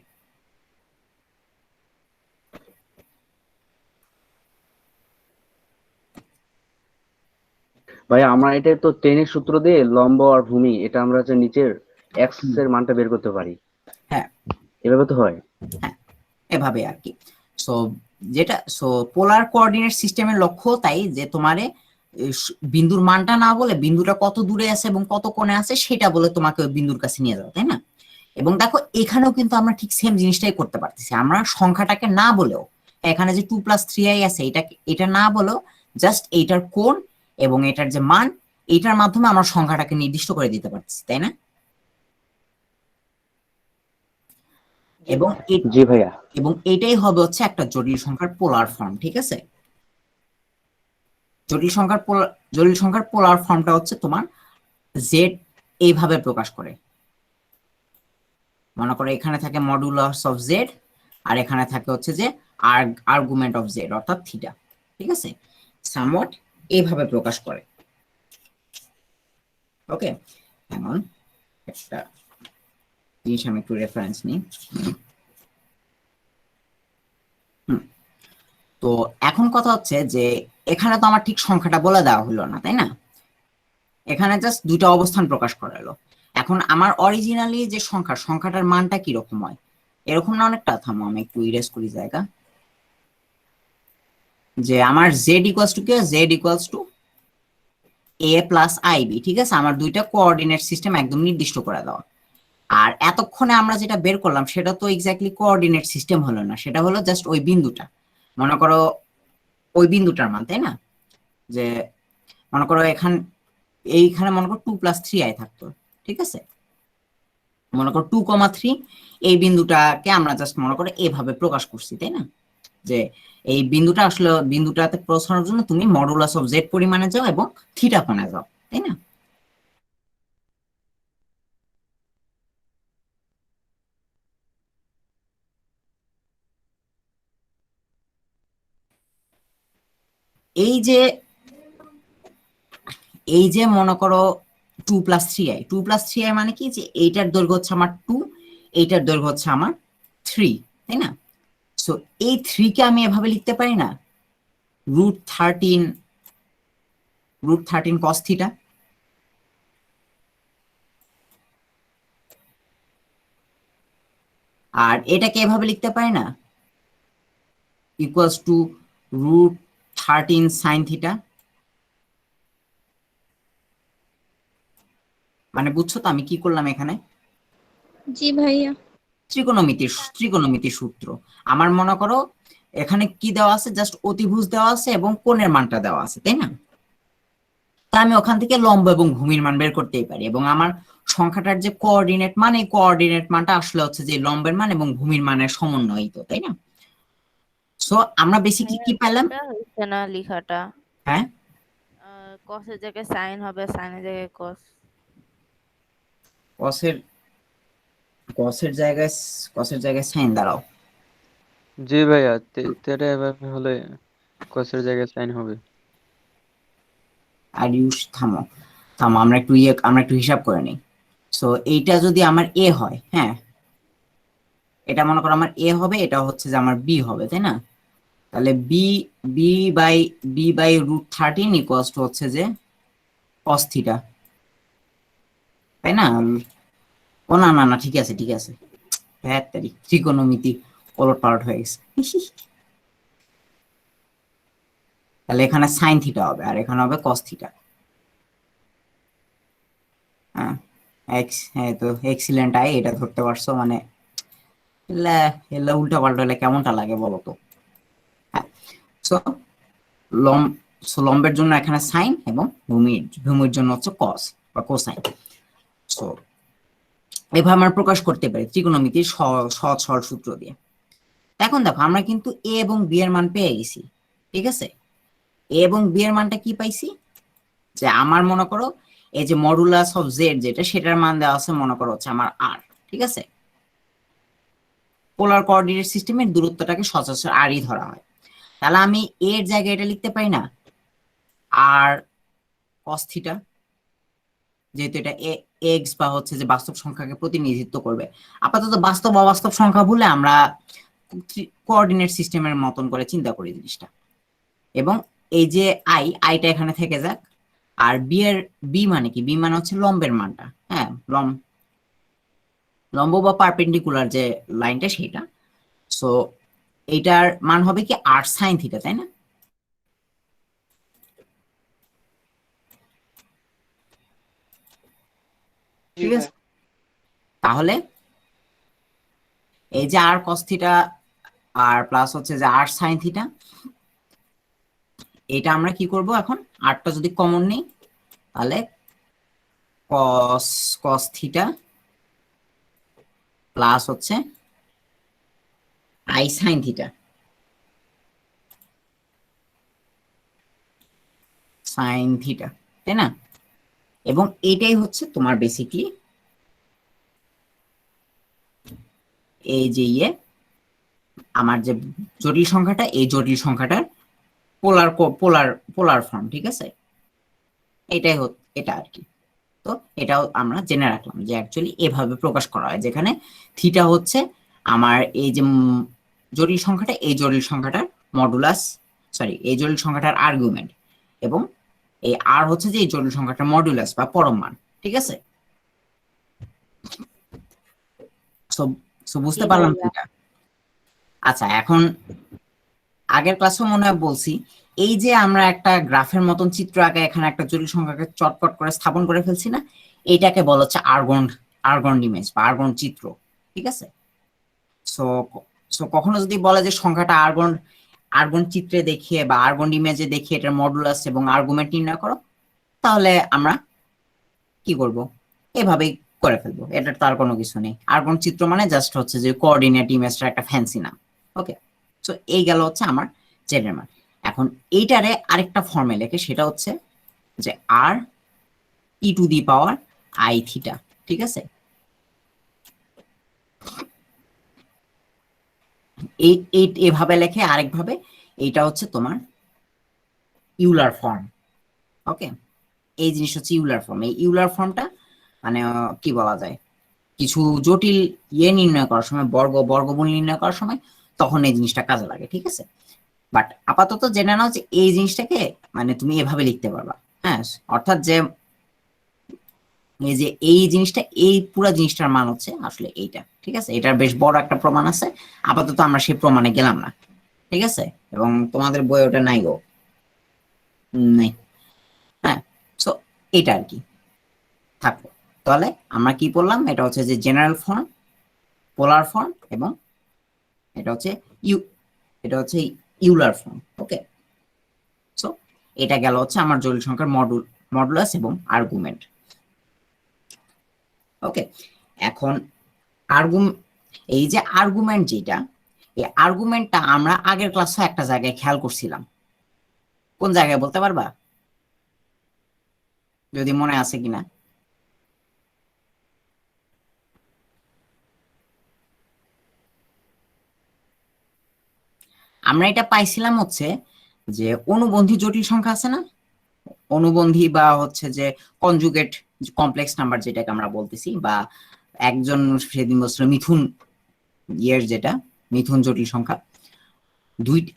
ভাইয়া আমরা এটা তো টেনের সূত্র দিয়ে লম্ব আর ভূমি এটা আমরা হচ্ছে নিচের এক্স এর মানটা বের করতে পারি। হ্যাঁ, এভাবে তো হয়। হ্যাঁ, এভাবে আর কি। সো পোলার কোঅর্ডিনেট সিস্টেমের লক্ষ্য তাই যে তোমারে বিন্দুর মানটা না বলে বিন্দুটা কত দূরে আছে এবং কত কোণে আছে সেটা বলে তোমাকে ওই বিন্দুর কাছে নিয়ে যাও, তাই না? এবং দেখো এখানেও কিন্তু আমরা ঠিক সেম জিনিসটাই করতে পারতেছি। আমরা সংখ্যাটাকে না বলেও, এখানে যে 2+3i আছে এটা না বলেও জাস্ট এইটার কোণ এবং এটার যে মান, এইটার মাধ্যমে আমরা সংখ্যাটাকে নির্দিষ্ট করে দিতে পারতেছি, তাই না? এবং জি ভাইয়া। এবং এটাই হবে হচ্ছে একটা জটিল সংখ্যার পোলার ফর্ম, ঠিক আছে? জটিল সংখ্যার পোলার ফর্মটা হচ্ছে তোমার জেড এইভাবে প্রকাশ করে। মনে করো এখানে থাকে মডুলাস অফ জেড, আর এখানে থাকে হচ্ছে যে আর্গুমেন্ট অফ জেড অর্থাৎ থিটা, ঠিক আছে? সামওয়াট এইভাবে প্রকাশ করে। ওকে, এখন একটা জিনিস আমি একটু রেফারেন্স নিই। তো এখন কথা হচ্ছে যে এখানে তো আমার ঠিক সংখ্যাটা বলে দেওয়া হলো না, তাই না? এখানে জাস্ট দুইটা অবস্থান প্রকাশ করালো। এখন আমার অরিজিনালি যে সংখ্যাটার মানটা কিরকম হয়, এরকম না অনেকটা? থামো আমি একটু ইরেজ করি জায়গা। যে আমার জেড ইকুয়ালস টু কি, z equals to a plus i b, ঠিক আছে? আমার দুইটা কোঅর্ডিনেট সিস্টেম একদম নির্দিষ্ট করে দেওয়া। আর এতক্ষণে আমরা যেটা বের করলাম সেটা তো এক্স্যাক্টলি কোঅর্ডিনেট সিস্টেম হলো না, সেটা হলো জাস্ট ওই বিন্দুটা। মনে করো ওই বিন্দুটার মান, তাই না? যে মনে করো এইখানে মনে করো 2+3i থাকতো, ঠিক আছে? মনে করো 2,3 এই বিন্দুটাকে আমরা জাস্ট মনে করো এভাবে প্রকাশ করছি, তাই না? যে এই বিন্দুটা আসলে বিন্দুটাতে পৌঁছানোর জন্য তুমি মডুলাস অফ জেড পরিমাণে যাও এবং থিটা কোণে যাও, তাই না? এই যে মনে করো 2+3i মানে কি, যে এইটার দৈর্ঘ্য হচ্ছে আমার 2, এইটার দৈর্ঘ্য হচ্ছে আমার 3, তাই না? সো এই 3 কে আমি এভাবে লিখতে পারি না, √13 cos থিটা। আর এটাকে এভাবে লিখতে পারি না, ইকুয়ালস টু √13 sin থিটা। মানে বুঝছো তো আমি কি করলাম এখানে? জি ভাইয়া। ত্রিকোণমিতির সূত্র। আমার মনে করো এখানে কি দেওয়া আছে, জাস্ট অতিভুজ দেওয়া আছে এবং কোণের মানটা দেওয়া আছে, তাই না? তা আমি ওখান থেকে লম্ব এবং ভূমির মান বের করতেই পারি, এবং আমার সংখ্যাটার যে কোঅর্ডিনেট মান, এই কোঅর্ডিনেট মানটা আসলে হচ্ছে যে লম্বের মান এবং ভূমির মানের সমন্বয়িত, তাই না? সো আমরা বেসিক্যালি কি পেলাম? এটা হচ্ছে না লেখাটা, হ্যাঁ, কসের জায়গায় সাইন হবে, সাইনের জায়গায় কস। কসের কসের জায়গায় সাইন দাঁড়াও। জি ভাইয়া, তেরে এভাবে হলে কসের জায়গায় সাইন হবে। আর থামো থামো, আমরা একটু হিসাব করে নিই। সো এইটা যদি আমার এ হয়, হ্যাঁ, এটা মনে করো আমার এ হবে, এটা হচ্ছে যে আমার বি হবে, তাই না? তাহলে বি বাই √13 ইকুয়ালস টু হচ্ছে যে cos থিটা, তাই না? ও না না না, ঠিক আছে ঠিক আছে, হ্যাঁ তারি ত্রিকোণমিতি ওলটপালট হয়ে গেছে। তাহলে এখানে সাইন থিটা হবে আর এখানে হবে cos থিটা। হ্যাঁ, হ্যাঁ, তো এক্সিলেন্ট এটা ধরতে পারছো। মানে এলা উল্টা পাল্টা হলে কেমনটা লাগে বলো তো? হ্যাঁ, লম্বের জন্য এখানে সাইন এবং ভূমির জন্য হচ্ছে কস বা কোসাইন। সো এভাবে আমরা প্রকাশ করতে পারি ত্রিকোণমিতির সহজ সরল সূত্র দিয়ে। এখন দেখো আমরা কিন্তু এ এবং বি এর মান পেয়ে গেছি, ঠিক আছে? এ এবং বি এর মানটা কি পাইছি, যে আমার মনে করো এই যে মডুলাস অফ জেড যেটা, সেটার মান দেওয়া আছে মনে করো হচ্ছে আমার আর, ঠিক আছে? পোলার কোঅর্ডিনেট সিস্টেমের দূরত্বটাকে সচরাচর আরই ধরা হয়। তাহলে আমি এর জায়গায় এটা লিখতে পারি না, আর কস থিটা, যেহেতু এটা এক্স বা হচ্ছে যে বাস্তব সংখ্যাকে প্রতিনিধিত্ব করবে। আপাতত বাস্তব অবাস্তব সংখ্যা বলে আমরা কোঅর্ডিনেট সিস্টেমের মতন করে চিন্তা করি জিনিসটা। এবং এই যে আইটা এখানে থেকে যাক, আর বি মানে কি, বি মানে হচ্ছে লম্বের মানটা, হ্যাঁ লম্ব বা পারপেন্ডিকুলার যে লাইনটা সেটা। সো এইটার মান হবে কি আর সাইন থিটা, তাই না? জি ঠিক ভাই। আছে, তাহলে এই যে আর কস থিটা আর প্লাস হচ্ছে যে আর সাইন থিটা, এটা আমরা কি করব এখন, আরটা যদি কমন নেই তাহলে কস থিটা প্লাস হচ্ছে I sine theta, sign theta, তাই না? এবং এটাই হচ্ছে তোমার বেসিকলি এই যে আমার যে জটিল সংখ্যাটা, এই জটিল সংখ্যাটার পোলার পোলার পোলার ফর্ম, ঠিক আছে? এটাই এটা আর কি। তো এটাও আমরা জেনে রাখলাম যে অ্যাকচুয়ালি এভাবে প্রকাশ করা হয়, যেখানে থিটা হচ্ছে আমার এই যে জটিল সংখ্যাটা, এই জটিল সংখ্যাটার মডুলাস, সরি এই জটিল সংখ্যাটার আর্গুমেন্ট, এবং এই আর হচ্ছে যে এই জটিল সংখ্যাটার মডুলাস বা পরম মান, ঠিক আছে? সো বুঝতে জি পারলাম ভাইয়া। এটা। আচ্ছা, এখন আগের ক্লাসেও মনে হয় বলছি, এই যে আমরা একটা গ্রাফের মতন চিত্র আঁকে, এখানে একটা জটিল সংখ্যাকে চটপট করে স্থাপন করে ফেলছি না, এইটাকে বলা হচ্ছে আর্গন ইমেজ বা আর্গন চিত্র, ঠিক আছে? সো সো কখনো যদি বলে যে সংখ্যাটা আর্গন চিত্রে দেখিয়ে বা আর্গন ইমেজে দেখিয়ে এটার মডুলাস এবং আর্গুমেন্ট নির্ণয় করো, তাহলে আমরা কি করব, এভাবেই করে ফেলবো। এটার তার কোনো কিছু নেই। আর্গন চিত্র মানে জাস্ট হচ্ছে যে কোঅর্ডিনেট ইমেজটা একটা ফ্যান্সি নাম। ওকে, সো এই গেল হচ্ছে আমার জেড এর মান। এখন এইটারে আরেকটা ফর্মে লেখে, সেটা হচ্ছে যে আর e to the power i theta, ঠিক আছে? এভাবে লেখে। আরেকভাবে এইটা হচ্ছে তোমার ইউলার ফর্ম। ওকে, এই জিনিস হচ্ছে ইউলার ফর্ম। এই ইউলার ফর্মটা মানে কি বলা যায়, কিছু জটিল নির্ণয় করার সময়, বর্গমূল নির্ণয় করার সময় তখন এই জিনিসটা কাজে লাগে, ঠিক আছে? বাট আপাতত জেনে নাও যে এই জিনিসটাকে মানে তুমি এভাবে লিখতে পারবা, হ্যাঁ? অর্থাৎ যে এই যে এই জিনিসটা, এই পুরো জিনিসটার মান হচ্ছে আসলে এইটা, ঠিক আছে? এটার বেশ বড় একটা প্রমাণ আছে, আপাতত আমরা সেই প্রমাণে গেলাম না, ঠিক আছে? এবং তোমাদের বই ওটা নাই গো, নাই, হ্যাঁ। সো এটা আর কি থাকলো। তাহলে আমরা কি বললাম, এটা হচ্ছে যে জেনারেল ফর্ম, পোলার ফর্ম, এবং এটা হচ্ছে ইউলার ফর্ম। ওকে, সো এটা গেল হচ্ছে আমার জটিল সংখ্যার মডুলাস এবং আর্গুমেন্ট। ওকে, এখন এই যে আর্গুমেন্ট যেটা, এই আর্গুমেন্টটা আমরা আগের ক্লাসে একটা জায়গায় খেয়াল করছিলাম। কোন জায়গায় বলতে পারবা যদি মনে আছে কিনা? আমরা এটা পাইছিলাম হচ্ছে যে অনুবন্ধী জটিল সংখ্যা আছে না, অনুবন্ধী বা হচ্ছে যে কনজুগেট কমপ্লেক্স নাম্বার যেটাকে আমরা বলতেছি, বা একজন সেদিন বলছিল মিথুন যেটা মিথুন জটিল সংখ্যা,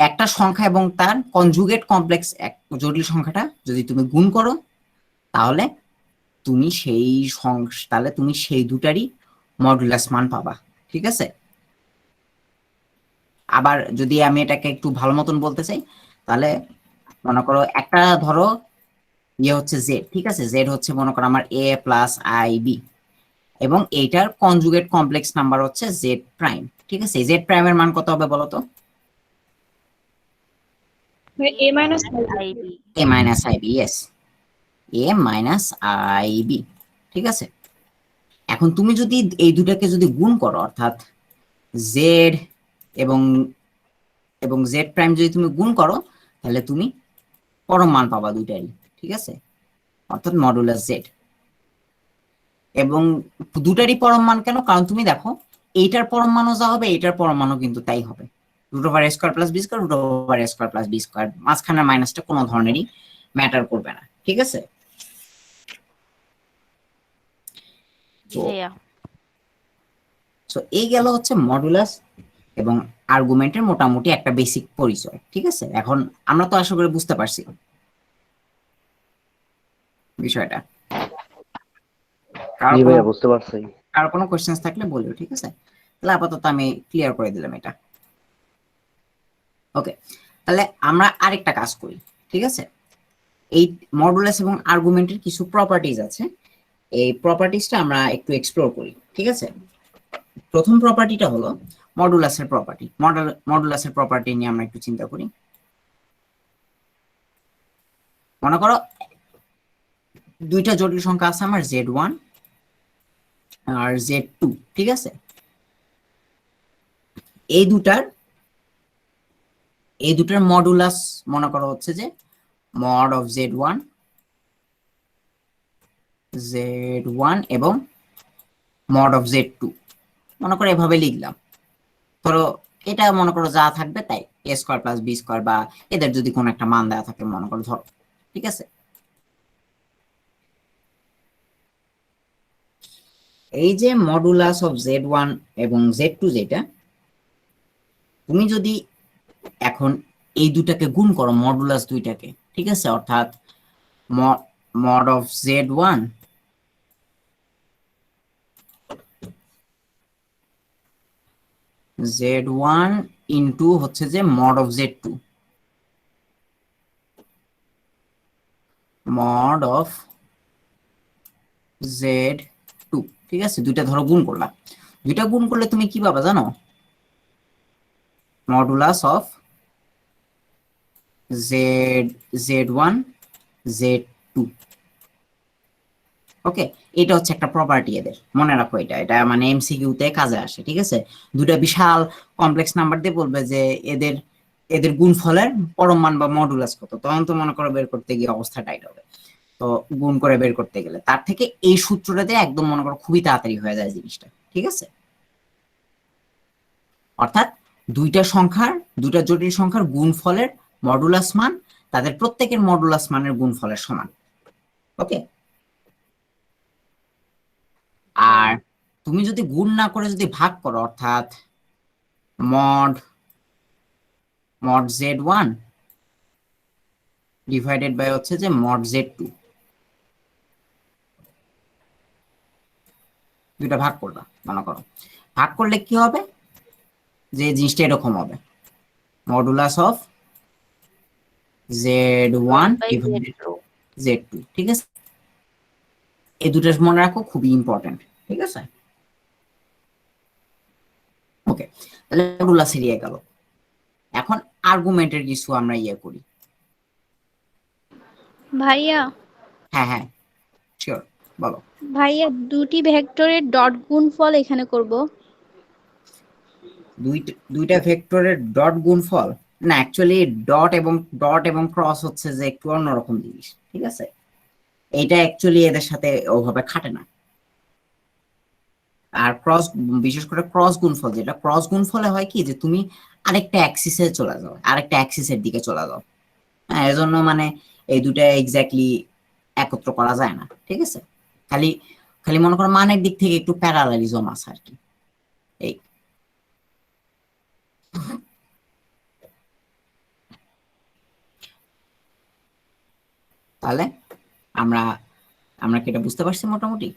একটা সংখ্যা এবং তার কনজুগেট কমপ্লেক্স জটিল সংখ্যাটা যদি তুমি গুণ করো, তাহলে তুমি সেই দুটারই মডুলাস মান পাবা, ঠিক আছে? আবার যদি আমি এটাকে একটু ভালো মতন বলতে চাই, তাহলে মনে করো একটা ধরো হচ্ছে জেড, ঠিক আছে? জেড হচ্ছে মনে করো আমার এ প্লাস আই বি, এবং এইটার কনজুগেট কমপ্লেক্স নাম্বার হচ্ছে জেড প্রাইম, ঠিক আছে? জেড প্রাইমের মান কত হবে বলো তো? A minus IB. A minus I B, yes, A minus I B, ঠিক আছে? এখন তুমি যদি এই দুটাকে যদি গুণ করো, অর্থাৎ জেড এবং এবং জেড প্রাইম যদি তুমি গুণ করো, তাহলে তুমি পরম মান পাবা দুইটারই, ঠিক আছে, অর্থাৎ মডুলাস জেড। এবং দুটারই পরম মান কেন? কারণ তুমি দেখো এইটার পরম মানও যা হবে, এইটার পরম মানও কিন্তু তাই হবে, root over a square plus b square, root over a square plus b square, মাঝখানের মাইনাসটা কোনো ধরনেরই ম্যাটার করবে না, ঠিক আছে। জি ভাইয়া। সো এই গেল হচ্ছে মডুলাস এবং আর্গুমেন্টের মোটামুটি একটা বেসিক পরিচয়, ঠিক আছে। এখন আমরা তো আশা করি বুঝতে পারছি বিষয়টা। জি ভাইয়া বুঝতে পারছি। কারো কোনো কোশ্চেন্স থাকলে বলিও, ঠিক আছে। তাহলে আপাতত আমি ক্লিয়ার করে দিলাম এটা। ওকে, তাহলে আমরা আরেকটা কাজ করি, ঠিক আছে। এই মডুলাস এবং আর্গুমেন্টের কিছু প্রপার্টিজ আছে, এই প্রপার্টিজটা আমরা একটু এক্সপ্লোর করি, ঠিক আছে। প্রথম প্রপার্টিটা হলো মডুলাসের প্রপার্টি। মডুলাসের প্রপার্টি নিয়ে আমরা একটু চিন্তা করি। মনে করো দুইটা জটিল সংখ্যা আছে আমার, z1 আর z2, ঠিক আছে। এই দুটার মডুলাস মনে করো হচ্ছে যে মড অফ z1 এবং মড অফ z2, মনে করো এভাবে লিখলাম। ধরো এটা মনে করো যা থাকবে তাই, a square plus b square, বা এদের যদি কোনো একটা মান দেওয়া থাকে মনে করো, ধরো, ঠিক আছে। এই যে মডুলাস অফ z1 এবং z2 যেটা, তুমি যদি এখন এই দুটাকে গুণ করো, মডুলাস দুইটাকে, ঠিক আছে, অর্থাৎ মড অফ z1 ইন্টু হচ্ছে যে mod of z2, mod of z2, ঠিক আছে। দুইটা ধরো গুণ করলাম, দুইটা গুণ করলে তুমি কি পাবা জানো? Modulus of z1 z2। ওকে, এটা হচ্ছে একটা প্রপার্টি এদের, মনে রাখো এটা, এটা মানে এমসিকিউ তে কাজে আসে, ঠিক আছে। দুটা বিশাল কমপ্লেক্স নাম্বার দিয়ে বলবে যে এদের এদের গুণফলের পরম মান বা মডুলাস কত, তখন তো মনে করো বের করতে গিয়ে অবস্থা টাইট হবে। তো গুণ করে বের করতে গেলে তার থেকে এই সূত্রটা দিয়ে একদম মনে করো খুবই তাড়াতাড়ি হয়ে যায় জিনিসটা, ঠিক আছে। অর্থাৎ দুইটা জটিল সংখ্যার গুণফলের মডুলাস মান তাদের প্রত্যেকের মডুলাস মানের গুণফলের সমান। ওকে, আর তুমি যদি গুণ না করে যদি ভাগ করো, অর্থাৎ মড z1 ডিভাইডেড বাই হচ্ছে যে মড z2, দুইটা ভাগ করবা, মনে করো ভাগ করলে কি হবে, যে জিনিসটা এরকম হবে, modulus of z1 divided z2, ঠিক আছে। এই দুটো মনে রাখো, খুবই ইম্পর্টেন্ট, ঠিক আছে। ওকে, তাহলে মডুলাস এরিয়া গেল। এখন আর্গুমেন্টের কিছু আমরা করি। ভাইয়া হ্যাঁ হ্যাঁ, শিওর, বলো। ভাইয়া দুটি ভেক্টরের ডট গুণফল এখানে করব। দুইটা ভেক্টরের ডট গুণফল না, অ্যাকচুয়ালি ডট এবং ক্রস হচ্ছে যে একটু অন্যরকম জিনিস, ঠিক আছে। এটা অ্যাকচুয়ালি এদের সাথে ওভাবে খাটে না। আর ক্রস, বিশেষ করে ক্রস গুণফল, যেটা ক্রস গুণফলে হয় কি, যে তুমি আরেকটা অ্যাক্সিসে চলে যাও, আরেকটা অ্যাক্সিসের দিকে চলে যাও। হ্যাঁ, এজন্য মানে এই দুটা এক্স্যাক্টলি একত্র করা যায় না, ঠিক আছে। খালি খালি মনে করো মানের দিক থেকে একটু প্যারালালিজম আছে আর কি, এই। তাহলে আমরা আমরা কি এটা বুঝতে পারছি মোটামুটি?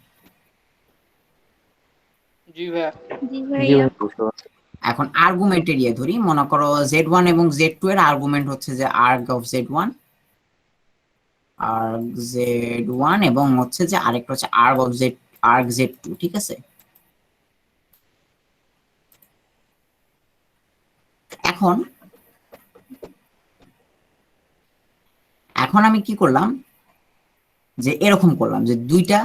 জি ভাইয়া। জি জি ভাইয়া। ভাইয়া বুঝতে পারছি। এখন আর্গুমেন্টের ধরি, মনে করো z1 এবং z2 এর আর্গুমেন্ট হচ্ছে যে arg অফ z1, এবং হচ্ছে যে আরেকটা হচ্ছে arg z2, ঠিক আছে। এখন আমি কি করলাম, যে এরকম করলাম যে দুইটা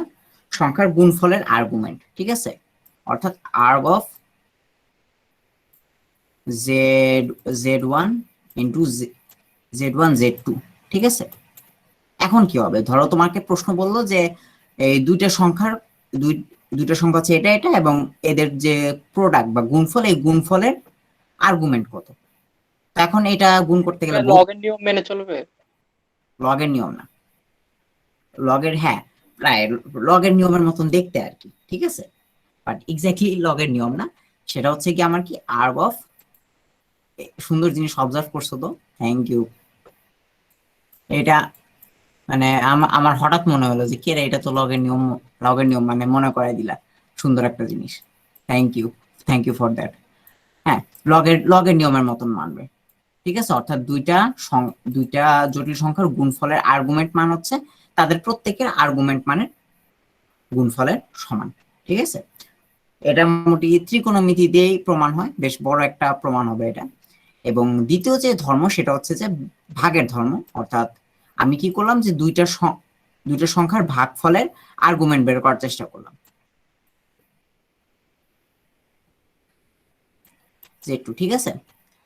সংখ্যার গুণফলের আর্গুমেন্ট, ঠিক আছে, অর্থাৎ erg of z1 into z1 z2, ঠিক আছে। এখন কি হবে, ধরো তোমাকে প্রশ্ন বললো যে এই দুইটা সংখ্যার দুইটা সংখ্যা হচ্ছে এটা এটা, এবং এদের যে প্রোডাক্ট বা গুণফল, এই গুণফলের আর্গুমেন্ট কত। তো এখন এটা গুণ করতে গেলে লগের নিয়ম মেনে চলবে? লগের নিয়ম না, লগের, হ্যাঁ প্রায় লগের নিয়মের মতন দেখতে আর কি, ঠিক আছে, বাট এক্স্যাক্টলি লগের নিয়ম না। সেটা হচ্ছে কি আমার কি আর্গ অফ, সুন্দর জিনিস অবজার্ভ করছো তো, থ্যাংক ইউ। এটা মানে আমার হঠাৎ মনে হলো যে কে রে, এটা তো লগের নিয়ম, লগের নিয়ম মানে মনে করাই দিলা, সুন্দর একটা জিনিস, থ্যাংক ইউ ফর দ্যাট। হ্যাঁ, লগের নিয়মের মতন মানবে, ঠিক আছে, অর্থাৎ দুইটা জটিল সংখ্যার গুণফলের আর্গুমেন্ট মান হচ্ছে তাদের প্রত্যেকের আর্গুমেন্ট মানের গুণফলের সমান, ঠিক আছে। এটা মোটামুটি ত্রিকোণমিতি দিয়েই প্রমাণ হয়, বেশ বড় একটা প্রমাণ হবে এটা। এবং দ্বিতীয় যে ধর্ম সেটা হচ্ছে যে ভাগের ধর্ম, অর্থাৎ আমি কি করলাম যে দুইটা সংখ্যার ভাগফলের আর্গুমেন্ট বের করার চেষ্টা করলাম, z2, ঠিক আছে।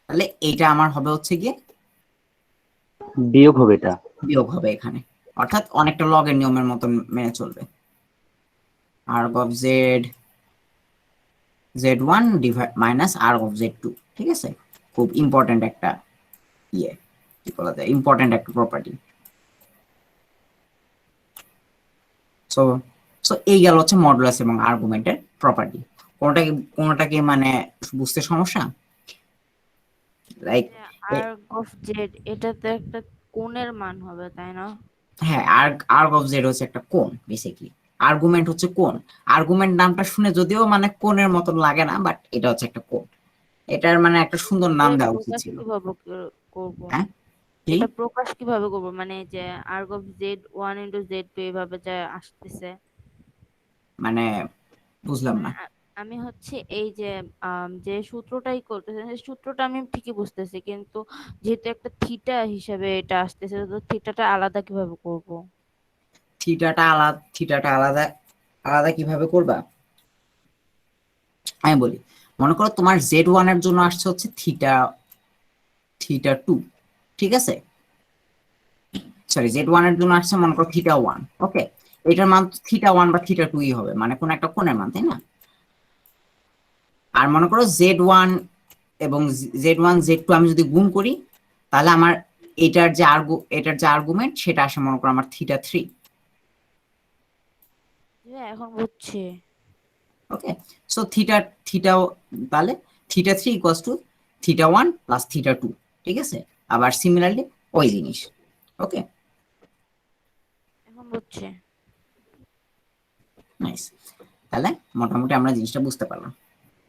তাহলে এইটা আমার হবে হচ্ছে গিয়ে বিয়োগ হবে এটা। বিয়োগ হবে এখানে, অর্থাৎ অনেকটা লগের নিয়মের মতন মেনে চলবে। Erg of z1 minus erg of z2, ঠিক আছে, খুব ইম্পর্টেন্ট একটা কি বলা যায়, ইম্পর্টেন্ট একটা প্রপার্টি। সো এই গেল হচ্ছে মডুলাস এবং আর্গুমেন্টের প্রপার্টি। কোনটা কি মানে বুঝতে সমস্যা? লাইক আর্গ অফ জেড, এটা তো একটা কোণের মান হবে, তাই না? হ্যাঁ, আর্গ অফ জেড হচ্ছে একটা কোণ, বেসিক্যালি আর্গুমেন্ট হচ্ছে কোণ। আর্গুমেন্ট নামটা শুনে যদিও মানে কোণের মতন লাগে না, বাট এটা হচ্ছে একটা কোণ। এটার মানে একটা সুন্দর নাম দেওয়া উচিত ছিল। করবো হ্যাঁ, এটা প্রকাশ কিভাবে করব, মানে যে erg of z1 into z2 এভাবে যা আসতেছে, মানে বুঝলাম না। আমি হচ্ছে এই যে যে সূত্রটাই করতেছে, সেই সূত্রটা আমি ঠিকই বুঝতেছি, কিন্তু যেহেতু একটা থিটা হিসাবে এটা আসতেছে, তো থিটাটা আলাদা কিভাবে করব? থিটাটা আলাদা আলাদা কিভাবে করবা আমি বলি। মনে করো তোমার z1 এর জন্য আসছে হচ্ছে থিটা 2, ঠিক আছে, সরি z1 এর জন্য আসছে মনে করো থিটা 1, ওকে। এটার মান থিটা 1 বা থিটা 2ই হবে, মানে কোন একটা কোণের মান, তাই না। আর মনে করো z1 এবং z2 আমি যদি গুণ করি, তাহলে আমার এটার যে আর্গুমেন্ট সেটা আসে মনে করো আমার থিটা 3, এখন বুঝছি। ওকে। সো তাহলে theta 3 equals to theta 1 plus theta 2, ঠিক আছে। আবার সিমিলারলি ওই জিনিস, ওকে, এখন বুঝছি। নাইস। তাহলে মোটামুটি আমরা জিনিসটা বুঝতে পারলাম,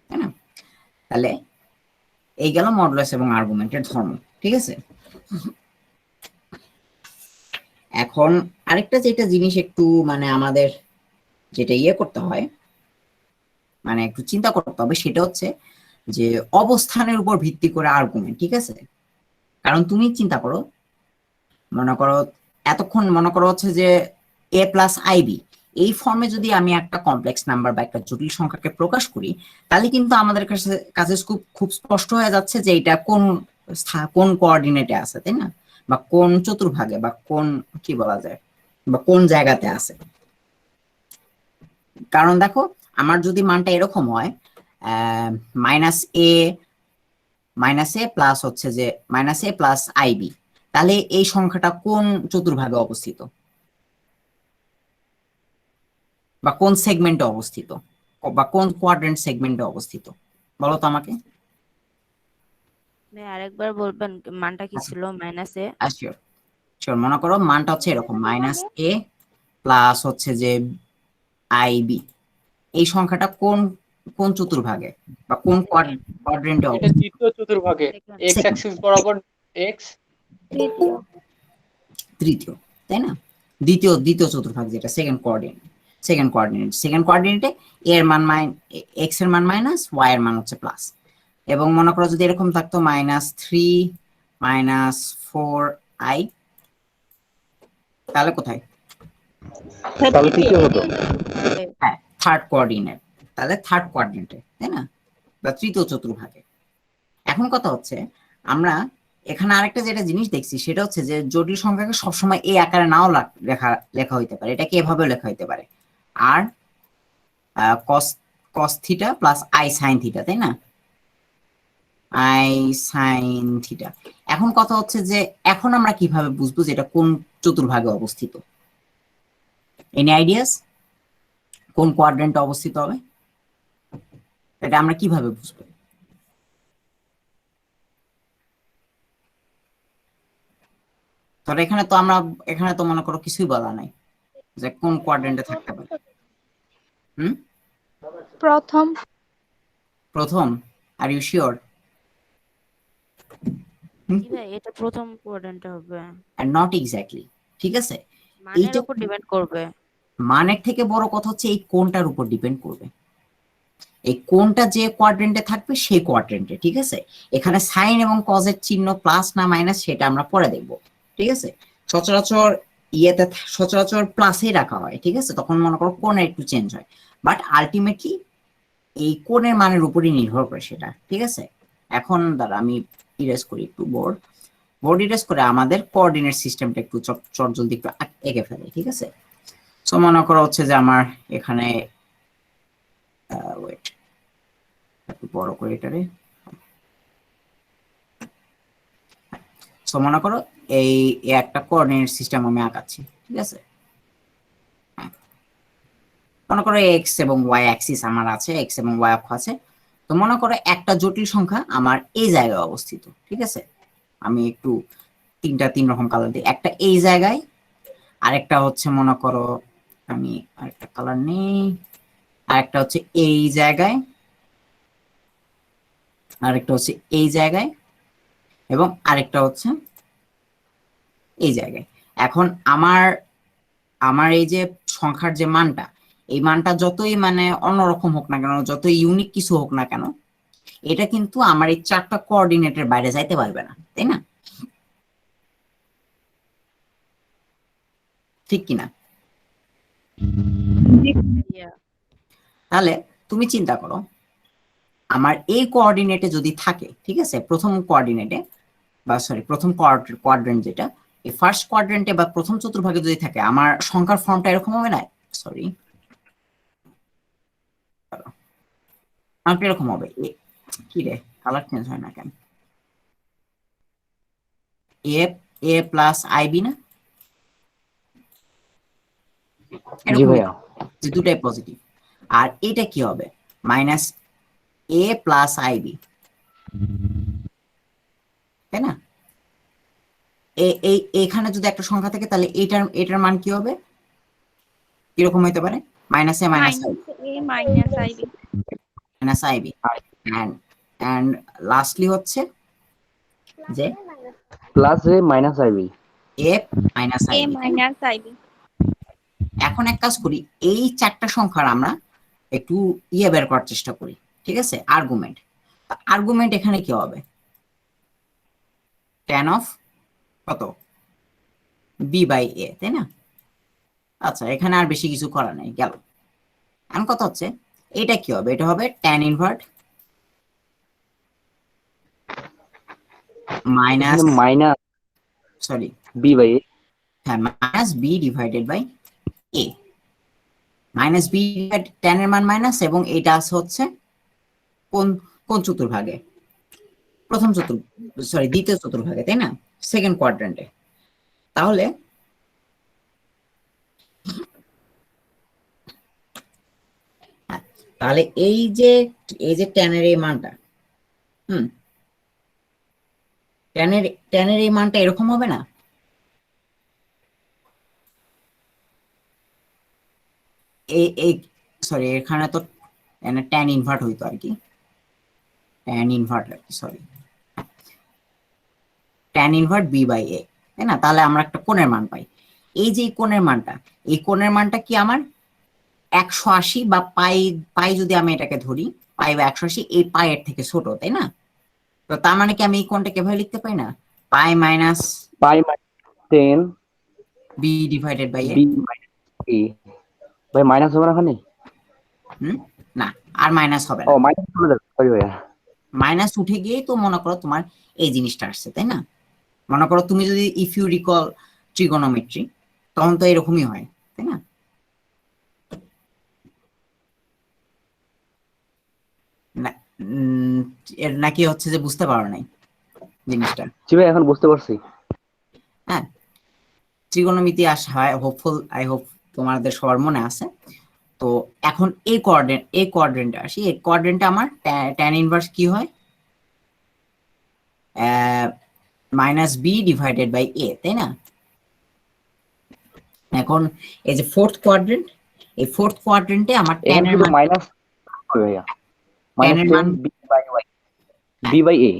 তাই না। তাহলে এই গেল মডুলাস এবং আর্গুমেন্টের ধর্ম, ঠিক আছে। এখন আরেকটা যেটা জিনিস একটু মানে আমাদের যেটা করতে হয়, মানে একটু চিন্তা করতে হবে, সেটা হচ্ছে যে অবস্থানের উপর ভিত্তি করে আর্গুমেন্ট, ঠিক আছে। কারণ তুমি চিন্তা করো, মনে করো এতক্ষণ মনে করো হচ্ছে যে a প্লাস আইবি, এই ফর্মে যদি আমি একটা কমপ্লেক্স নাম্বার বা একটা জটিল সংখ্যাকে প্রকাশ করি, তাহলে কিন্তু আমাদের কাছে খুব স্পষ্ট হয়ে যাচ্ছে যে এটা কোন কোঅর্ডিনেটে আছে, তাই না, বা কোন চতুর্ভাগে, বা কোন কি বলা যায়, বা কোন জায়গাতে আছে। কারণ দেখো, আমার যদি মানটা এরকম হয় মাইনাস এ প্লাস হচ্ছে যে মাইনাস এ প্লাস আইবি, তাহলে এই সংখ্যাটা কোন চতুর্ভাগে অবস্থিত, বা কোন সেগমেন্টে অবস্থিত, বা কোন কোয়াড্রেন্ট সেগমেন্টে অবস্থিত, বলো তো আমাকে। আরেকবার বলবেন মানটা কি ছিল? মাইনাস এ, শিওর শিওর, মনে করো মানটা হচ্ছে এরকম মাইনাস এ প্লাস হচ্ছে যে আইবি, এই সংখ্যাটা কোন কোন চতুর্ভাগে বা কোন কোয়াড্রেন্টে এটা অবস্থিত। তৃতীয় চতুর্ভাগে, এক্স অ্যাক্সিস বরাবর এক্স, তৃতীয়, তাই না, দ্বিতীয় চতুর্ভাগ যেটা সেকেন্ড কোঅর্ডিনেটে এর মান এক্স এর মান মাইনাস, ওয়াই এর মান হচ্ছে প্লাস। এবং মনে করো যদি এরকম থাকতো -3 -4i, তাহলে কোথায়? তাহলে তৃতীয় হতো। হ্যাঁ, থার্ড কোঅর্ডিনেট, তাহলে থার্ড কোয়াড্রেন্টে, তাই না, বা তৃতীয় চতুর্ভাগে। এখন কথা হচ্ছে আমরা এখানে আরেকটা যেটা জিনিস দেখছি সেটা হচ্ছে যে জটিল সংখ্যাকে সবসময় এই আকারে নাও লেখা লেখা হইতে পারে, এটাকে এভাবেও লেখা হইতে পারে, আর cos cos theta plus i sine theta, তাই না, আই সাইন থিটা। এখন কথা হচ্ছে যে এখন আমরা কিভাবে বুঝবো যে এটা কোন চতুর্ভাগে অবস্থিত? এনি আইডিয়াস কোন কোয়াড্রেন্টে অবস্থিত হবে? এটা আমরা কিভাবে বুঝবো? তবে এখানে তো মনে করো কিছুই বলা নাই যে কোন কোয়াড্রেন্টে থাকতে পারে। প্রথম। প্রথম? Are you sure? জি ভাই, এটা প্রথম কোয়াড্রেন্টে হবে। এন্ড নট এক্স্যাক্টলি, ঠিক আছে? মানের এইটা উপর ডিপেন্ড করবে। মানের থেকে বড় কথা হচ্ছে এই কোনটার উপর ডিপেন্ড করবে, এই কোনটা যে কোয়াড্রেন্টে থাকবে সেই কোয়াড্রেন্টে, ঠিক আছে? এখানে সাইন এবং কজের চিহ্ন প্লাস না মাইনাস সেটা আমরা পরে দেখব, ঠিক আছে? সচরাচর সচরাচর প্লাসে রাখা হয়, ঠিক আছে? তখন মনে করো কোণের একটু চেঞ্জ হয়, বাট আলটিমেটলি এই কোণের মানের উপরই নির্ভর করে সেটা, ঠিক আছে? এখন দাঁড়া আমি ইরেজ করি একটু বোর্ড ইরেজ করে আমাদের কোঅর্ডিনেট সিস্টেমটা একটু চটজলদি একটু এঁকে ফেলে, ঠিক আছে? সো মনে করো হচ্ছে যে আমার এখানে ওয়েট একটু বড় করে এটারে, সো মনে করো এই একটা কোঅর্ডিনেট সিস্টেম আমি আঁকাচ্ছি, ঠিক আছে? মনে করো এক্স এবং ওয়াই অ্যাক্সিস আমার আছে, এক্স এবং ওয়াই অক্ষ আছে। তো মনে করো একটা জটিল সংখ্যা আমার এই জায়গায় অবস্থিত, ঠিক আছে? আমি একটু তিন রকম কালার দিই, একটা এই জায়গায়, আরেকটা হচ্ছে মনে করো আমি আরেকটা কালার নেই, আরেকটা হচ্ছে এই জায়গায়, আরেকটা হচ্ছে এই জায়গায়, এবং আরেকটা হচ্ছে এই জায়গায়। এখন আমার এই যে সংখ্যার যে মানটা, এই মানটা যতই মানে অন্যরকম হোক না কেন, যতই ইউনিক কিছু হোক না কেন, এটা কিন্তু আমার এই চারটা কোঅর্ডিনেটের বাইরে যাইতে পারবে না, তাই না? ঠিক কিনা? তাহলে তুমি চিন্তা করো, আমার এই কোঅর্ডিনেটে যদি থাকে, ঠিক আছে, প্রথম কোঅর্ডিনেটে বা সরি প্রথম কোয়াড্রেন্ট যেটা, এই ফার্স্ট কোয়াড্রেন্টে বা প্রথম চতুর্ভাগে যদি থাকে, আমার সংখ্যার ফর্মটা এরকম হবে না? সরি, এরকম হবে। কি রে, কালার চেঞ্জ হয় না কেন? এ প্লাস আইবি না? জি ভাইয়া। যে দুটাই পজিটিভ। আর এটা কি হবে? মাইনাস এ প্লাস আইবি, তাই না? এখানে যদি একটা সংখ্যা থাকে তাহলে এটার মান কি হবে, কিরকম হইতে পারে? Minus a minus i b, minus i b. And lastly হচ্ছে যে plus a minus IB, A minus i b. এখন এক কাজ করি, এই চারটা সংখ্যার আমরা একটু বের করার চেষ্টা করি, ঠিক আছে? আর্গুমেন্ট এখানে কি হবে? tan অফ কত? বি বাই এ, তাই না? আচ্ছা, এখানে আর বেশি কিছু করা নাই, গেল। এখন কথা হচ্ছে এটা কি হবে? এটা হবে tan invert minus sorry b by a, হ্যাঁ, minus b divided by a. Minus b tan এর মান মাইনাস, এবং এটা আছে হচ্ছে কোন কোন চতুর্ভাগে? দ্বিতীয় চতুর্ভাগে, তাই না? সেকেন্ড কোয়াড্রেন্টে। তাহলে এই যে tan এর এই মানটা, tan এর এই মানটা এরকম হবে না? এই সরি, এখানে তো tan ইনভার্ট হইতো আর কি, tan ইনভার্ট আর কি, sorry, tan invert b by a, তাই না? তাহলে আমরা একটা কোণের মান পাই। এই যে এই কোণের মানটা কি আমার 180 বা পাই যদি আমি এটাকে ধরি, পাই বা 180, এই পায়ের থেকে ছোট, তাই না? তো তার মানে কি আমি এই কোণটাকে এভাবে লিখতে পারি না? পাই মাইনাস 10 বি ডিভাইডেড বাই এ। কি ভাই মাইনাস হবে না ওখানে? না, আর মাইনাস হবে ও না। মাইনাস চলে যাবে, সরি ভাইয়া। মাইনাস উঠে গিয়েই তো মনে করো তোমার এই জিনিসটা আসছে, তাই না? মনে করো তুমি যদি ইফ ইউ রিকল ট্রিগোনোমেট্রি, তখন তো এরকমই হয়, তাই না? এর নাকি হচ্ছে যে বুঝতে পারো নাই জিনিসটা? জি ভাই এখন বুঝতে পারছি। হ্যাঁ, ত্রিগোণমিতি আসা হয়, হোপফুল, আই হোপ তোমাদের সবার মনে আছে। তো এখন এই কোয়াড্রেন্টে আসি। এই কোয়াড্রেন্টে আমার ট্যান ইনভার্স কি হয়? Minus b divided by a, তাই না? এখন এই যে ফোর্থ কোয়াড্রেন্ট, এই ফোর্থ কোয়াড্রেন্টে আমার ট্যান এখানে এর শুধু মান, মাইনাস হবে ভাইয়া, ট্যান মাইনাস এর মান 10 b by y, b by a.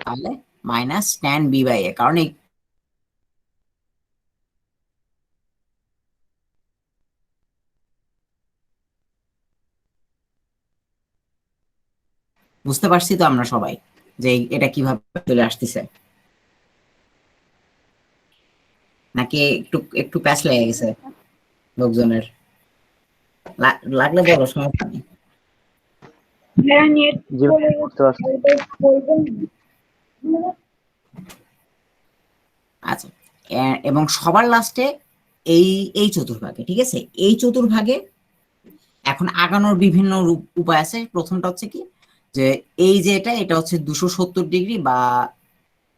তাহলে minus tan b by a, কারণ এই বুঝতে পারছি তো আমরা সবাই যে এটা কিভাবে চলে আসতেছে, নাকি একটু একটু প্যাচ লেগে গেছে লোকজনের? লাগলে বলো, সমস্যা নেই। জি ভাই বুঝতে পারছি। আচ্ছা, এবং সবার লাস্টে এই এই চতুর্ভাগে, ঠিক আছে, এই চতুর্ভাগে এখন আগানোর বিভিন্ন উপায় আছে। প্রথমটা হচ্ছে কি, যে এই যে এটা হচ্ছে 270 ডিগ্রি বা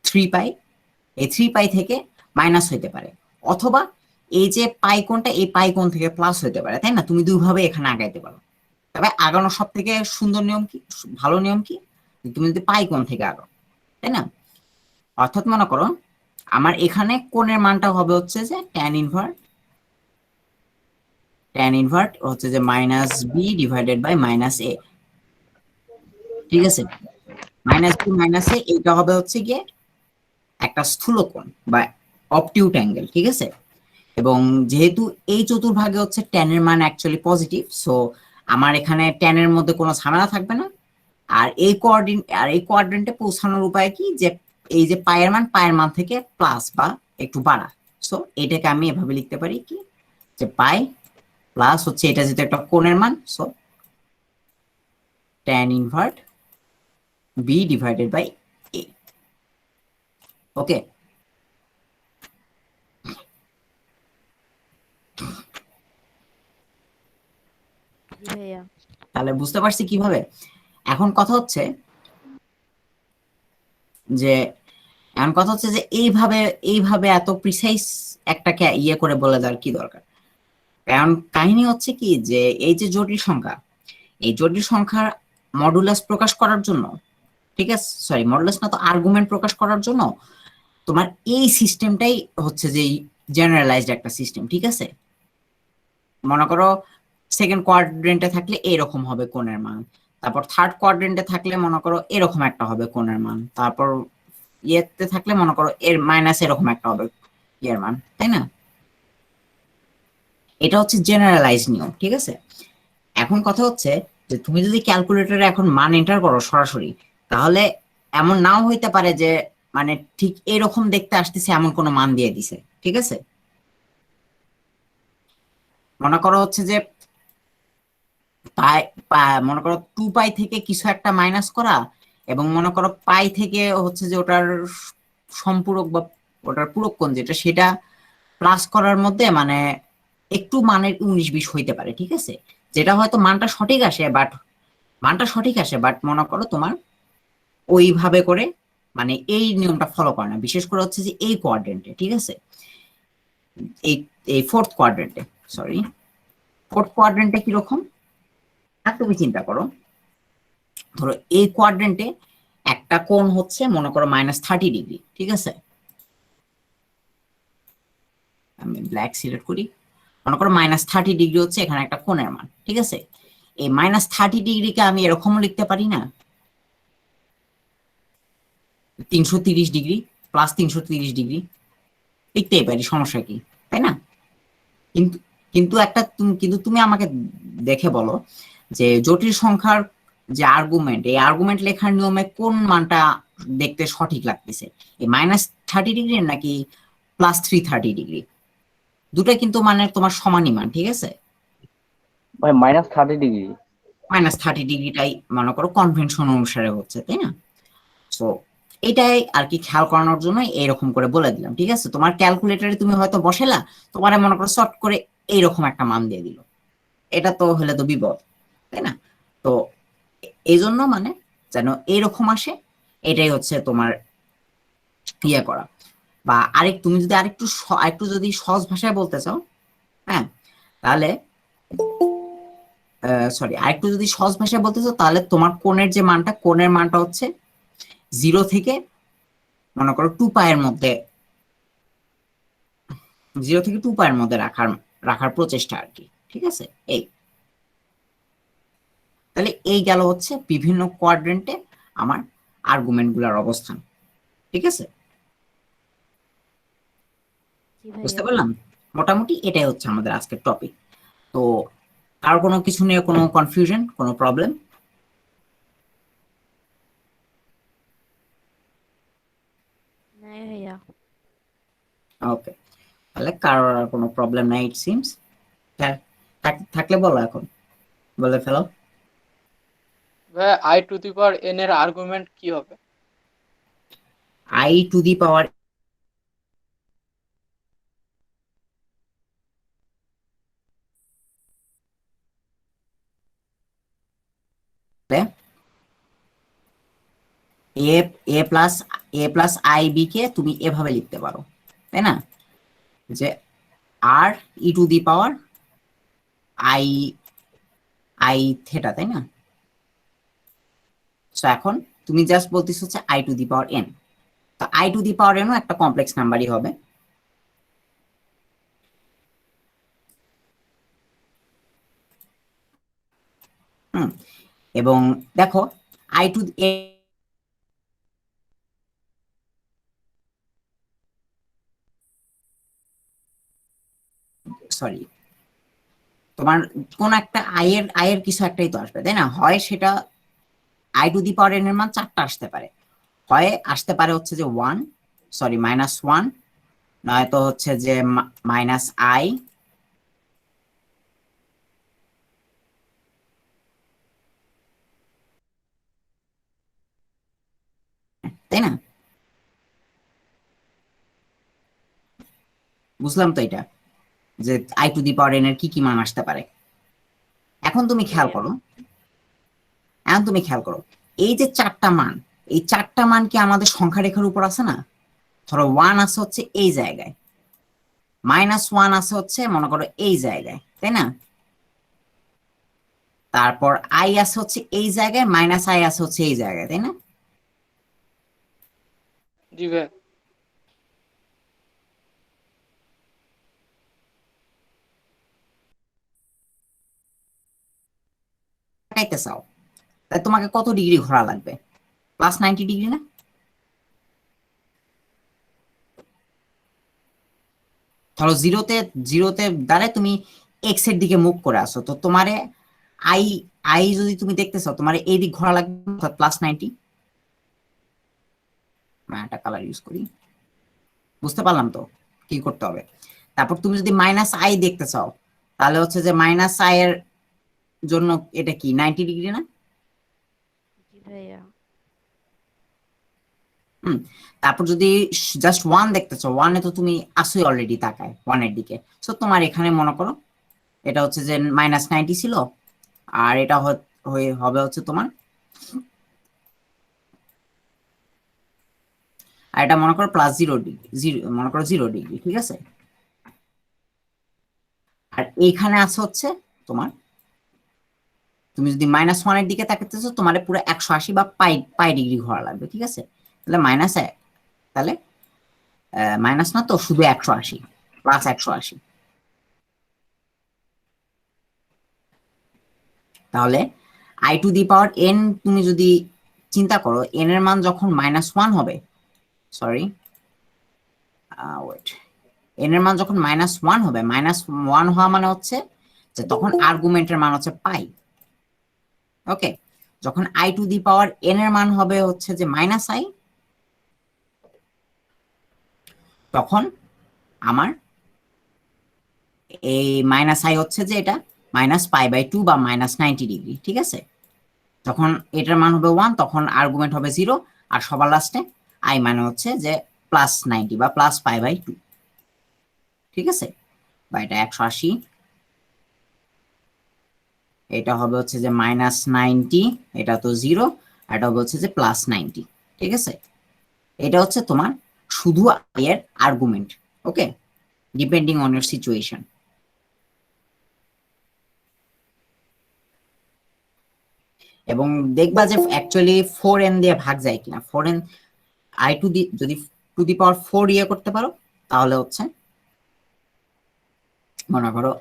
3 পাই, এই 3 পাই থেকে মাইনাস হইতে পারে, অথবা এই যে পাই কোণটা, এই পাই কোণ থেকে প্লাস হইতে পারে, তাই না? তুমি দুইভাবে এখানে আগাইতে পারো। তবে আগানোর সব থেকে সুন্দর নিয়ম কি, ভালো নিয়ম কি, তুমি যদি পাই কোণ থেকে আগাও, তাই না? অর্থাৎ মনে করো আমার এখানে কোণের মানটা হবে হচ্ছে যে ট্যান ইনভার্ট হচ্ছে যে minus b divided by minus a, ঠিক আছে? মাইনাস বি মাইনাস এ, এইটা হবে হচ্ছে গিয়ে একটা স্থূলকোণ বা অবটিউট অ্যাঙ্গেল, ঠিক আছে? এবং যেহেতু এই চতুর্ভাগে হচ্ছে ট্যানের মান অ্যাকচুয়ালি পজিটিভ, সো আমার এখানে ট্যানের মধ্যে কোনো ঝামেলা থাকবে না। আর এই কোয়াড্রেন্টে পৌঁছানোর উপায় কি, যে এই যে পায়ের মান থেকে প্লাস বা একটু বাড়া। সো এটাকে আমি এভাবে লিখতে পারি কি, যে পাই প্লাস হচ্ছে এটা যেহেতু একটা কোণের মান, so tan invert b divided by a. Okay, জি ভাইয়া। তাহলে বুঝতে পারছি কিভাবে। এখন কথা হচ্ছে যে এইভাবে এইভাবে এত প্রিসাইজ একটা ইয়ে করে বলে দেওয়ার কি দরকার? কারণ কাহিনী হচ্ছে কি, যে এই যে জটিল সংখ্যা, এই জটিল সংখ্যার মডুলাস প্রকাশ করার জন্য, ঠিক আছে, সরি মডুলাস না তো, আর্গুমেন্ট প্রকাশ করার জন্য তোমার এই সিস্টেমটাই হচ্ছে যে জেনারেলাইজড একটা সিস্টেম, ঠিক আছে? মনে করো সেকেন্ড কোয়াড্রেন্টে থাকলে এরকম হবে কোণের মান, তারপর থার্ড কোয়াড্রেন্টে থাকলে মনে করো এরকম একটা হবে কোণের মান, তারপর ইয়েতে থাকলে মনে করো এর মাইনাস এরকম একটা হবে ইয়ের মান, তাই না? এটা হচ্ছে জেনারেলাইজ নিয়ম, ঠিক আছে? এখন কথা হচ্ছে যে তুমি যদি ক্যালকুলেটরে এখন মান এন্টার করো সরাসরি, তাহলে এমন নাও হইতে পারে যে মানে ঠিক এরকম দেখতে আসতেছে এমন কোনো মান দিয়ে দিছে, ঠিক আছে? মনে করো হচ্ছে যে মনে করো 2 পাই থেকে কিছু একটা মাইনাস করা, এবং মনে করো পাই থেকে হচ্ছে যে ওটার সম্পূরক বা ওটার পূরক কোণ যেটা, সেটা প্লাস করার মধ্যে মানে একটু মানের 19-20 হইতে পারে, ঠিক আছে? যেটা হয়তো মানটা সঠিক আসে, বাট মনে করো তোমার ওইভাবে করে মানে এই নিয়মটা ফলো করে না, বিশেষ করে হচ্ছে যে এই কোয়াড্রেন্টে, ঠিক আছে? এই এই ফোর্থ কোয়াড্রেন্টে কিরকম, আর তুমি চিন্তা করো, ধরো এই কোয়াড্রেন্টে একটা কোণ হচ্ছে মনে করো -30 ডিগ্রি, ঠিক আছে? আমি ব্ল্যাক সিলেক্ট করি। মনে করো -30 ডিগ্রি হচ্ছে এখানে একটা কোণের মান, ঠিক আছে? এই -30 ডিগ্রিকে আমি এরকমও লিখতে পারি না, 330 ডিগ্রি প্লাস 330 ডিগ্রি লিখতেই পারি, সমস্যা কি, তাই না? কিন্তু কিন্তু তুমি আমাকে দেখে বলো যে জটিল সংখ্যার যে আর্গুমেন্ট, এই আর্গুমেন্ট লেখার নিয়মে কোন মানটা দেখতে সঠিক লাগতেছে, এই -30 ডিগ্রি নাকি +330 ডিগ্রি? দুটা কিন্তু মানে তোমার সমানই মান, ঠিক আছে? ভাই -30 ডিগ্রি। -30 ডিগ্রিটাই মনে করো কনভেনশন অনুসারে হচ্ছে, তাই না? সো এটাই আর কি খেয়াল করানোর জন্য এইরকম করে বলে দিলাম, ঠিক আছে? তোমার ক্যালকুলেটরে তুমি হয়তো বসালা, তোমার মনে করো শর্ট করে এইরকম একটা মান দিয়ে দিল, এটা তো হলে তো বিপদ, তাই না? তো এই জন্য মানে যেন এইরকম আসে, এটাই হচ্ছে তোমার ইয়ে করা। বা তুমি যদি আরেকটু যদি সহজ ভাষায় বলতে চাও, হ্যাঁ, তাহলে সরি, আরেকটু যদি সহজ ভাষায় বলতে চাও, তাহলে তোমার কোণের মানটা হচ্ছে 0 থেকে মনে করো 2π-এর মধ্যে, 0 থেকে 2π-এর মধ্যে রাখার প্রচেষ্টা আর কি, ঠিক আছে? তাহলে এই গেল হচ্ছে বিভিন্ন কোয়াড্রেন্টে আমার আর্গুমেন্ট গুলার অবস্থান, ঠিক আছে? জি বুঝতে ভাইয়া। পারলাম? মোটামুটি এটাই হচ্ছে আমাদের আজকের টপিক। তো আর কোনো কিছু নিয়ে কোনো কনফিউশন, কোনো প্রবলেম? নাই ভাইয়া। ওকে, তাহলে কারোর আর কোনো প্রবলেম নাই ইট সিমস। থাকলে বলো, এখন বলে ফেলো। ভাই i⁴ এর আর্গুমেন্ট কি হবে? i⁴ a plus i b কে তুমি এভাবে লিখতে পারো, তাই না? যে r e⁴ I I theta, তাই না? সো এখন তুমি জাস্ট বলতেছো হচ্ছে i⁴n, তো i⁴n ও একটা কমপ্লেক্স নাম্বারই হবে। হুম, এবং দেখো আই টু সরি, তোমার কোন একটা আয়ের কিছু একটাই তো আসবে, তাই না? হয় সেটা i⁴n এর মান 4টা আসতে পারে, হয় আসতে পারে হচ্ছে যে -1, নয়তো হচ্ছে যে -i, তাই না? বুঝলাম তো এটা, যে i⁴n এর কি কি মান আসতে পারে। এখন তুমি জি খেয়াল ভাইয়া। করো, এই যে 4টা মান, এই 4টা মান কি আমাদের সংখ্যা রেখার উপর আছে না? ধরো 1 আছে হচ্ছে এই জায়গায়, -1 আছে হচ্ছে মনে করো এই জায়গায়, তাই না? তারপর i আছে হচ্ছে এই জায়গায়, -i আছে হচ্ছে এই জায়গায়, তাই না? জি ভাইয়া। দেখাইতে চাও, তাই তোমাকে কত ডিগ্রি ঘোরা লাগবে? +90 ডিগ্রি না? ধরো জিরোতে দ্বারা তুমি এক্স এর দিকে মুভ করে আসো, তো তোমারে আই আই যদি তুমি দেখতে চাও, তোমার এই দিক ঘোরা লাগবে +90। একটা কালার ইউজ করি, বুঝতে পারলাম তো কি করতে হবে। তারপর তুমি যদি -i দেখতে চাও, তাহলে হচ্ছে যে -i এর জন্য এটা কি 90 ডিগ্রি না? জি ভাইয়া। হুম, তারপর যদি জাস্ট 1 দেখতে চাও, 1 এ তো তুমি আসোই অলরেডি তাকায় 1 এর দিকে, সো তোমার এখানে মনে করো এটা হচ্ছে যে -90 ছিল, আর এটা হবে হচ্ছে তোমার, আর এটা মনে করো +0 ডিগ্রি, মনে করো 0 ডিগ্রি, ঠিক আছে? আর এইখানে আছে হচ্ছে তোমার, তুমি যদি -1 এর দিকে তাকাতেছো, তোমার পুরো 180 বা পাই ডিগ্রি ঘোরা লাগবে, ঠিক আছে? তাহলে তাহলে মাইনাস না তো, শুধু 180, +180। তাহলে i⁴n তুমি যদি চিন্তা করো, n এর মান যখন -1 হবে, সরি ওয়েট, n এর মান যখন -1 হবে, -1 হওয়া মানে হচ্ছে যে তখন আর্গুমেন্টের মান হচ্ছে পাই, ওকে? যখন i⁴n এর মান হবে হচ্ছে যে -i, তখন আমার এই মাইনাস আই হচ্ছে যে এটা -π/2 বা -90 ডিগ্রি, ঠিক আছে। যখন এটার মান হবে 1 তখন আর্গুমেন্ট হবে 0, আর সবার লাস্টে আই মানে হচ্ছে যে +90 বা +π/2, ঠিক আছে। বা এটা 180, এটা হবে হচ্ছে যে -90, এটা তো 0, আর এটা হবে হচ্ছে যে +90, ঠিক আছে। এটা হচ্ছে তোমার শুধু আই এর argument, okay, depending on your situation. এবং দেখবা যে অ্যাকচুয়ালি 4n দিয়ে ভাগ যায় কিনা। 4n আই টু দি যদি টু দি পাওয়ার 4 ইয়ে করতে পারো তাহলে হচ্ছে মনে করো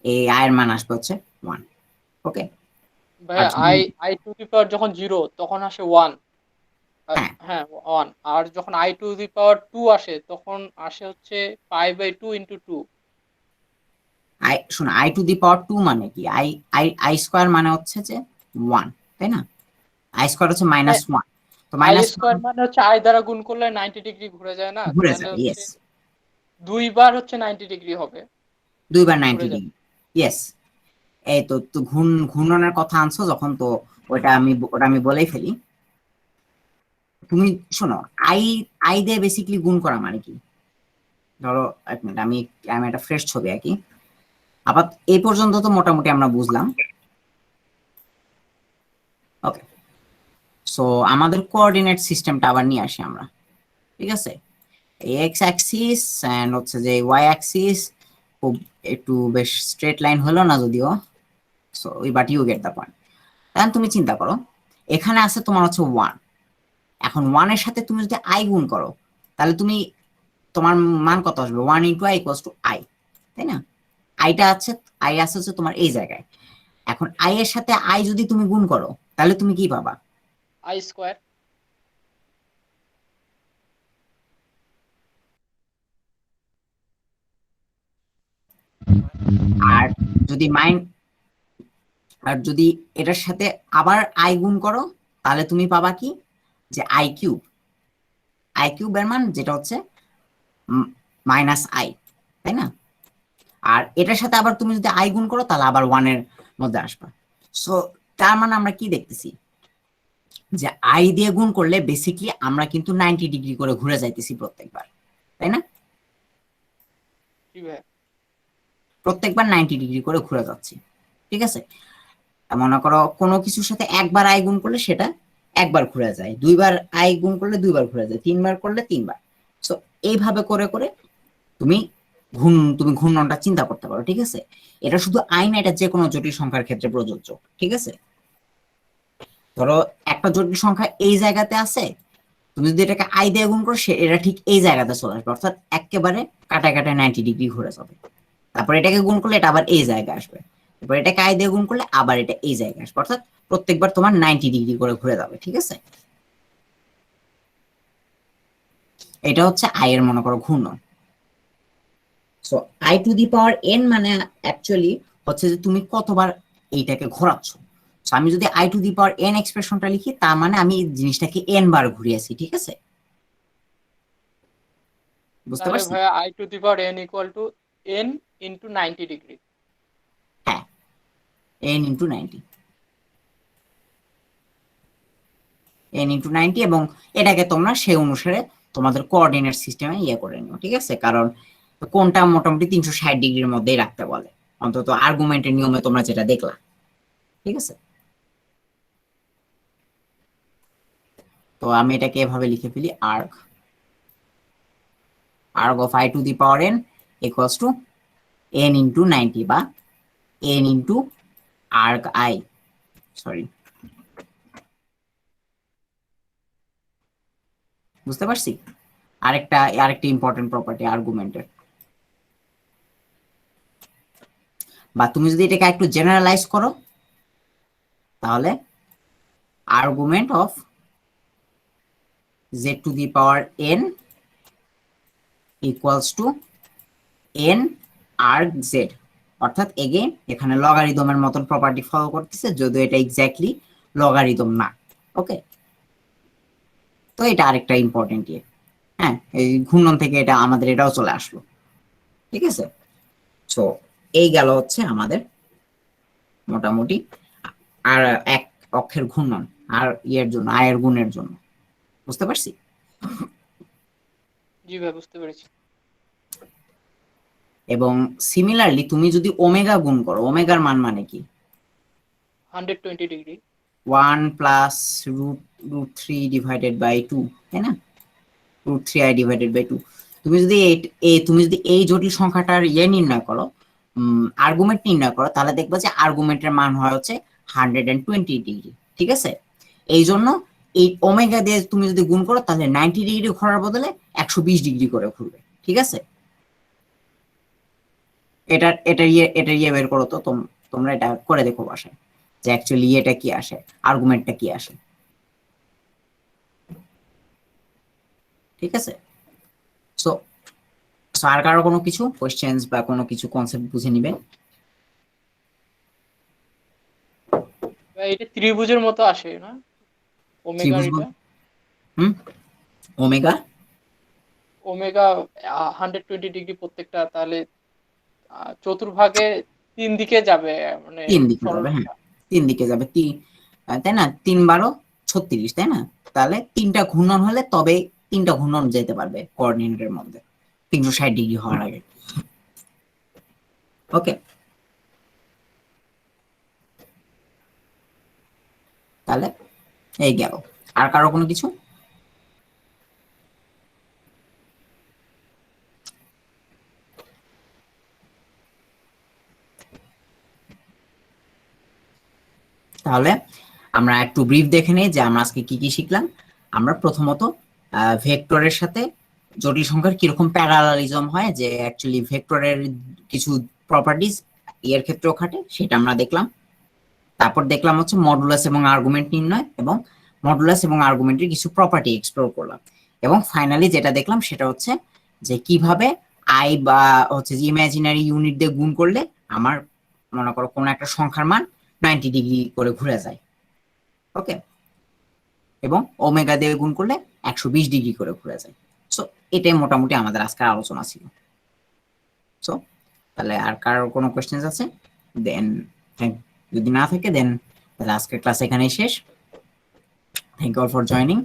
এই আয়ের মান আসবে হচ্ছে 1, ওকে। ভাইয়া আচ্ছা, আই টু দি পাওয়ার যখন 0 তখন আসে 1। হ্যাঁ হ্যাঁ 1, আর যখন আই টু দি পাওয়ার 2 আসে তখন আসে হচ্ছে π/2 × 2। আই শোনো, আই টু দি পাওয়ার 2 মানে কি, আই আই আই স্কয়ার মানে হচ্ছে যে 1, তাই না। আই স্কয়ার হচ্ছে -1, তো আই -1 স্কয়ার মানে হচ্ছে আই দ্বারা গুণ করলে 90 ডিগ্রি ঘুরে যায় না, ঘুরে তাহলে যাবে, হচ্ছে ইয়েস, 2 বার হচ্ছে 90 ডিগ্রি হবে, 2 বার ঘুরে 90 যাবে। Degree, yes. এই তো তো ঘূর্ণনের কথা আনছো যখন, তো ওটা আমি বলেই ফেলি। তুমি শোনো, আই আই দিয়ে বেসিক্যালি গুণ করা মানে কি, ধরো এক মিনিট, আমি আমি একটা ফ্রেশ ছবি আঁকি। আবার এই পর্যন্ত তো মোটামুটি আমরা বুঝলাম, ওকে। সো আমাদের কোঅর্ডিনেট সিস্টেমটা আবার নিয়ে আসি আমরা, ঠিক আছে। এক্স অ্যাক্সিস এন্ড হচ্ছে যে ওয়াই অ্যাক্সিস খুব একটু বেশ স্ট্রেট লাইন হলো না যদিও, so but you get the point. এখন তুমি চিন্তা করো, এখানে আছে তোমার হচ্ছে 1, এখন 1 এর সাথে তুমি যদি আই গুণ করো তাহলে তোমার মান কত আসবে, 1 × i = i, তাই না। আইটা আছে, আই আছে হচ্ছে তোমার এই জায়গায়। এখন আই এর সাথে আই যদি তুমি গুণ করো তাহলে তুমি কি পাবা, আই স্কয়ার। আর যদি আর যদি এটার সাথে আবার আই গুণ করো তাহলে তুমি পাবা কি, যে আই কিউব এর মান যেটা হচ্ছে -i, তাই না। আর এটার সাথে আবার তুমি যদি আই গুণ করো তাহলে আবার 1 এর মধ্যে আসবা। সো তার মানে আমরা কি দেখতেছি, যে আই দিয়ে গুণ করলে বেসিক্যালি আমরা কিন্তু 90 ডিগ্রি করে ঘুরে যাইতেছি প্রত্যেকবার, তাই না। জি ভাইয়া। প্রত্যেকবার 90 ডিগ্রি করে ঘুরে যাচ্ছি, ঠিক আছে। মনে করো কোনো কিছুর সাথে একবার আই গুণ করলে সেটা একবার ঘুরে যায়, 2 বার আই গুণ করলে 2 বার ঘুরে যায়, 3 বার করলে 3 বার। সো এইভাবে করে করে তুমি ঘূর্ণনটা চিন্তা করতে পারো, ঠিক আছে। এটা শুধু আই না, এটা যে কোনো জটিল সংখ্যার ক্ষেত্রে প্রযোজ্য, ঠিক আছে। ধরো একটা জটিল সংখ্যা এই জায়গাতে আছে, তুমি যদি এটাকে আই দিয়ে গুণ করো এটা ঠিক এই জায়গাতে চলে আসবে, অর্থাৎ একেবারে কাটায় কাটায় 90 ডিগ্রি ঘুরে যাবে। তারপর এটাকে গুণ করলে এটা আবার এই জায়গায় আসবে, এবার এটাকে আই দিয়ে গুণ করলে আবার এটা এই জায়গায় আসবে, অর্থাৎ প্রত্যেকবার তোমার 90 ডিগ্রি করে ঘুরে যাবে, ঠিক আছে। এটা হচ্ছে আই এর মনে করো ঘূর্ণন। So i to the power n মানে অ্যাকচুয়ালি হচ্ছে যে তুমি কতবার এইটাকে ঘোরাচ্ছ। সো আমি যদি i to the power n এক্সপ্রেশনটা লিখি তার মানে আমি এই জিনিসটাকে এন বার ঘুরিয়েছি, ঠিক আছে। বুঝতে তাহলে পারছি, ভাইয়া I to the power n = n × 90 degree. হ্যাঁ, এন ইন্টু 90, এবং এটাকে তোমরা সেই অনুসারে তোমাদের কোঅর্ডিনেট সিস্টেমে ইয়ে করে নিও, ঠিক আছে। কারণ কোনটা মোটামুটি 360 ডিগ্রির মধ্যেই রাখতে বলে, অন্তত আর্গুমেন্টের নিয়মে তোমরা যেটা দেখলা, ঠিক আছে। তো আমি এটাকে এভাবে লিখে ফেলি, arg of i to the power n = n × 90 বা n × arg i, সরি, বুঝতে পারছি। আরেকটা ইম্পর্টেন্ট প্রপার্টি আর্গুমেন্টের, বা তুমি যদি এটাকে একটু জেনারেলাইজ করো তাহলে argument of z to the power n = n arg z, অর্থাৎ এগেইন এখানে লগারিদমের মতন প্রপার্টি ফলো করতেছে, যদিও এটা এক্স্যাক্টলি লগারিদম না, ওকে। তো এটা আরেকটা ইম্পর্টেন্ট ইয়ে, হ্যাঁ, এই ঘূর্ণন থেকে এটা আমাদের এটাও চলে আসলো, ঠিক আছে। সো এই গেল হচ্ছে আমাদের মোটামুটি আর এক অক্ষের ঘূর্ণন আর ইয়ের জন্য আয়ের গুণের জন্য। বুঝতে পারছি? জি ভাই বুঝতে পেরেছি। এবং সিমিলারলি তুমি যদি ওমেগা গুণ করো, ওমেগার মান মানে কি? 120 degree. 1 plus root 3 divided by 2, তাই না? Root 3i divided by 2। তুমি যদি তুমি যদি এই জটিল সংখ্যাটার ইয়ে নির্ণয় করো, আর্গুমেন্ট নির্ণয় করো, তাহলে দেখবে যে আর্গুমেন্টের মান হয় হচ্ছে 120 ডিগ্রি। ঠিক আছে? এই জন্য এই ওমেগা দিয়ে তুমি যদি গুণ করো তাহলে 90 ডিগ্রি ঘোরার বদলে 120 ডিগ্রি করে ঘুরবে। ঠিক আছে? এটা ইয়ে বের করো তো, তোমরা এটা করে দেখো বাসায় যে অ্যাকচুয়ালি এটা কি আসে, আর্গুমেন্টটা কি আসে। ঠিক আছে? সো আর কারো কোনো কিছু কোশ্চেন্স বা কোনো কিছু কনসেপ্ট বুঝে নিবে? ভাই এটা ত্রিভুজের মতো আসে না ওমেগা? ত্রিভুজ এটা ওমেগা ওমেগা 120 ডিগ্রি প্রত্যেকটা, তাহলে চতুর্ভাগে 3 দিকে যাবে, মানে 3 দিকে যাবে। হ্যাঁ, 3 দিকে যাবে, তাই না? 3 12 36, তাই না? তাহলে 3টা ঘূর্ণন হলে তবে 3টা ঘূর্ণন যেতে পারবে কোঅর্ডিনেটের মধ্যে 360 ডিগ্রি হওয়ার আগে। ওকে, তাহলে এই গেল। আর কারো কোনো কিছু? তাহলে আমরা একটু ব্রিফ দেখে নিই যে আমরা আজকে কি কি শিখলাম। আমরা প্রথমত ভেক্টরের সাথে জটিল সংখ্যার কিরকম প্যারালালিজম হয়, যে অ্যাকচুয়ালি ভেক্টরের কিছু প্রপার্টিজ এর ক্ষেত্রেও খাটে, সেটা আমরা দেখলাম। তারপর দেখলাম হচ্ছে মডুলাস এবং আর্গুমেন্ট নির্ণয়, এবং মডুলাস এবং আর্গুমেন্টের কিছু প্রপার্টি এক্সপ্লোর করলাম। এবং ফাইনালি যেটা দেখলাম সেটা হচ্ছে যে কিভাবে আই বা হচ্ছে যে ইমাজিনারি ইউনিট দিয়ে গুণ করলে আমার মনে করো কোনো একটা সংখ্যার মান 90 ডিগ্রি করে ঘুরে যায়। ওকে, এবং ওমেগা দিয়ে গুণ করলে 120 ডিগ্রি করে ঘুরে যায়। সো এটাই মোটামুটি আমাদের আজকের আলোচনা ছিল। সো তাহলে আর কারো কোনো কোয়েশ্চেন্স আছে? দেন যদি না থাকে দেন তাহলে আজকের ক্লাস এখানেই শেষ। Thank you all for joining.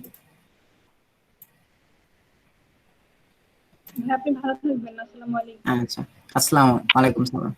ভাই আপনি ভালো থাকবেন। আসসালামু আলাইকুম। আচ্ছা, আসসালামু আলাইকুম সালাম।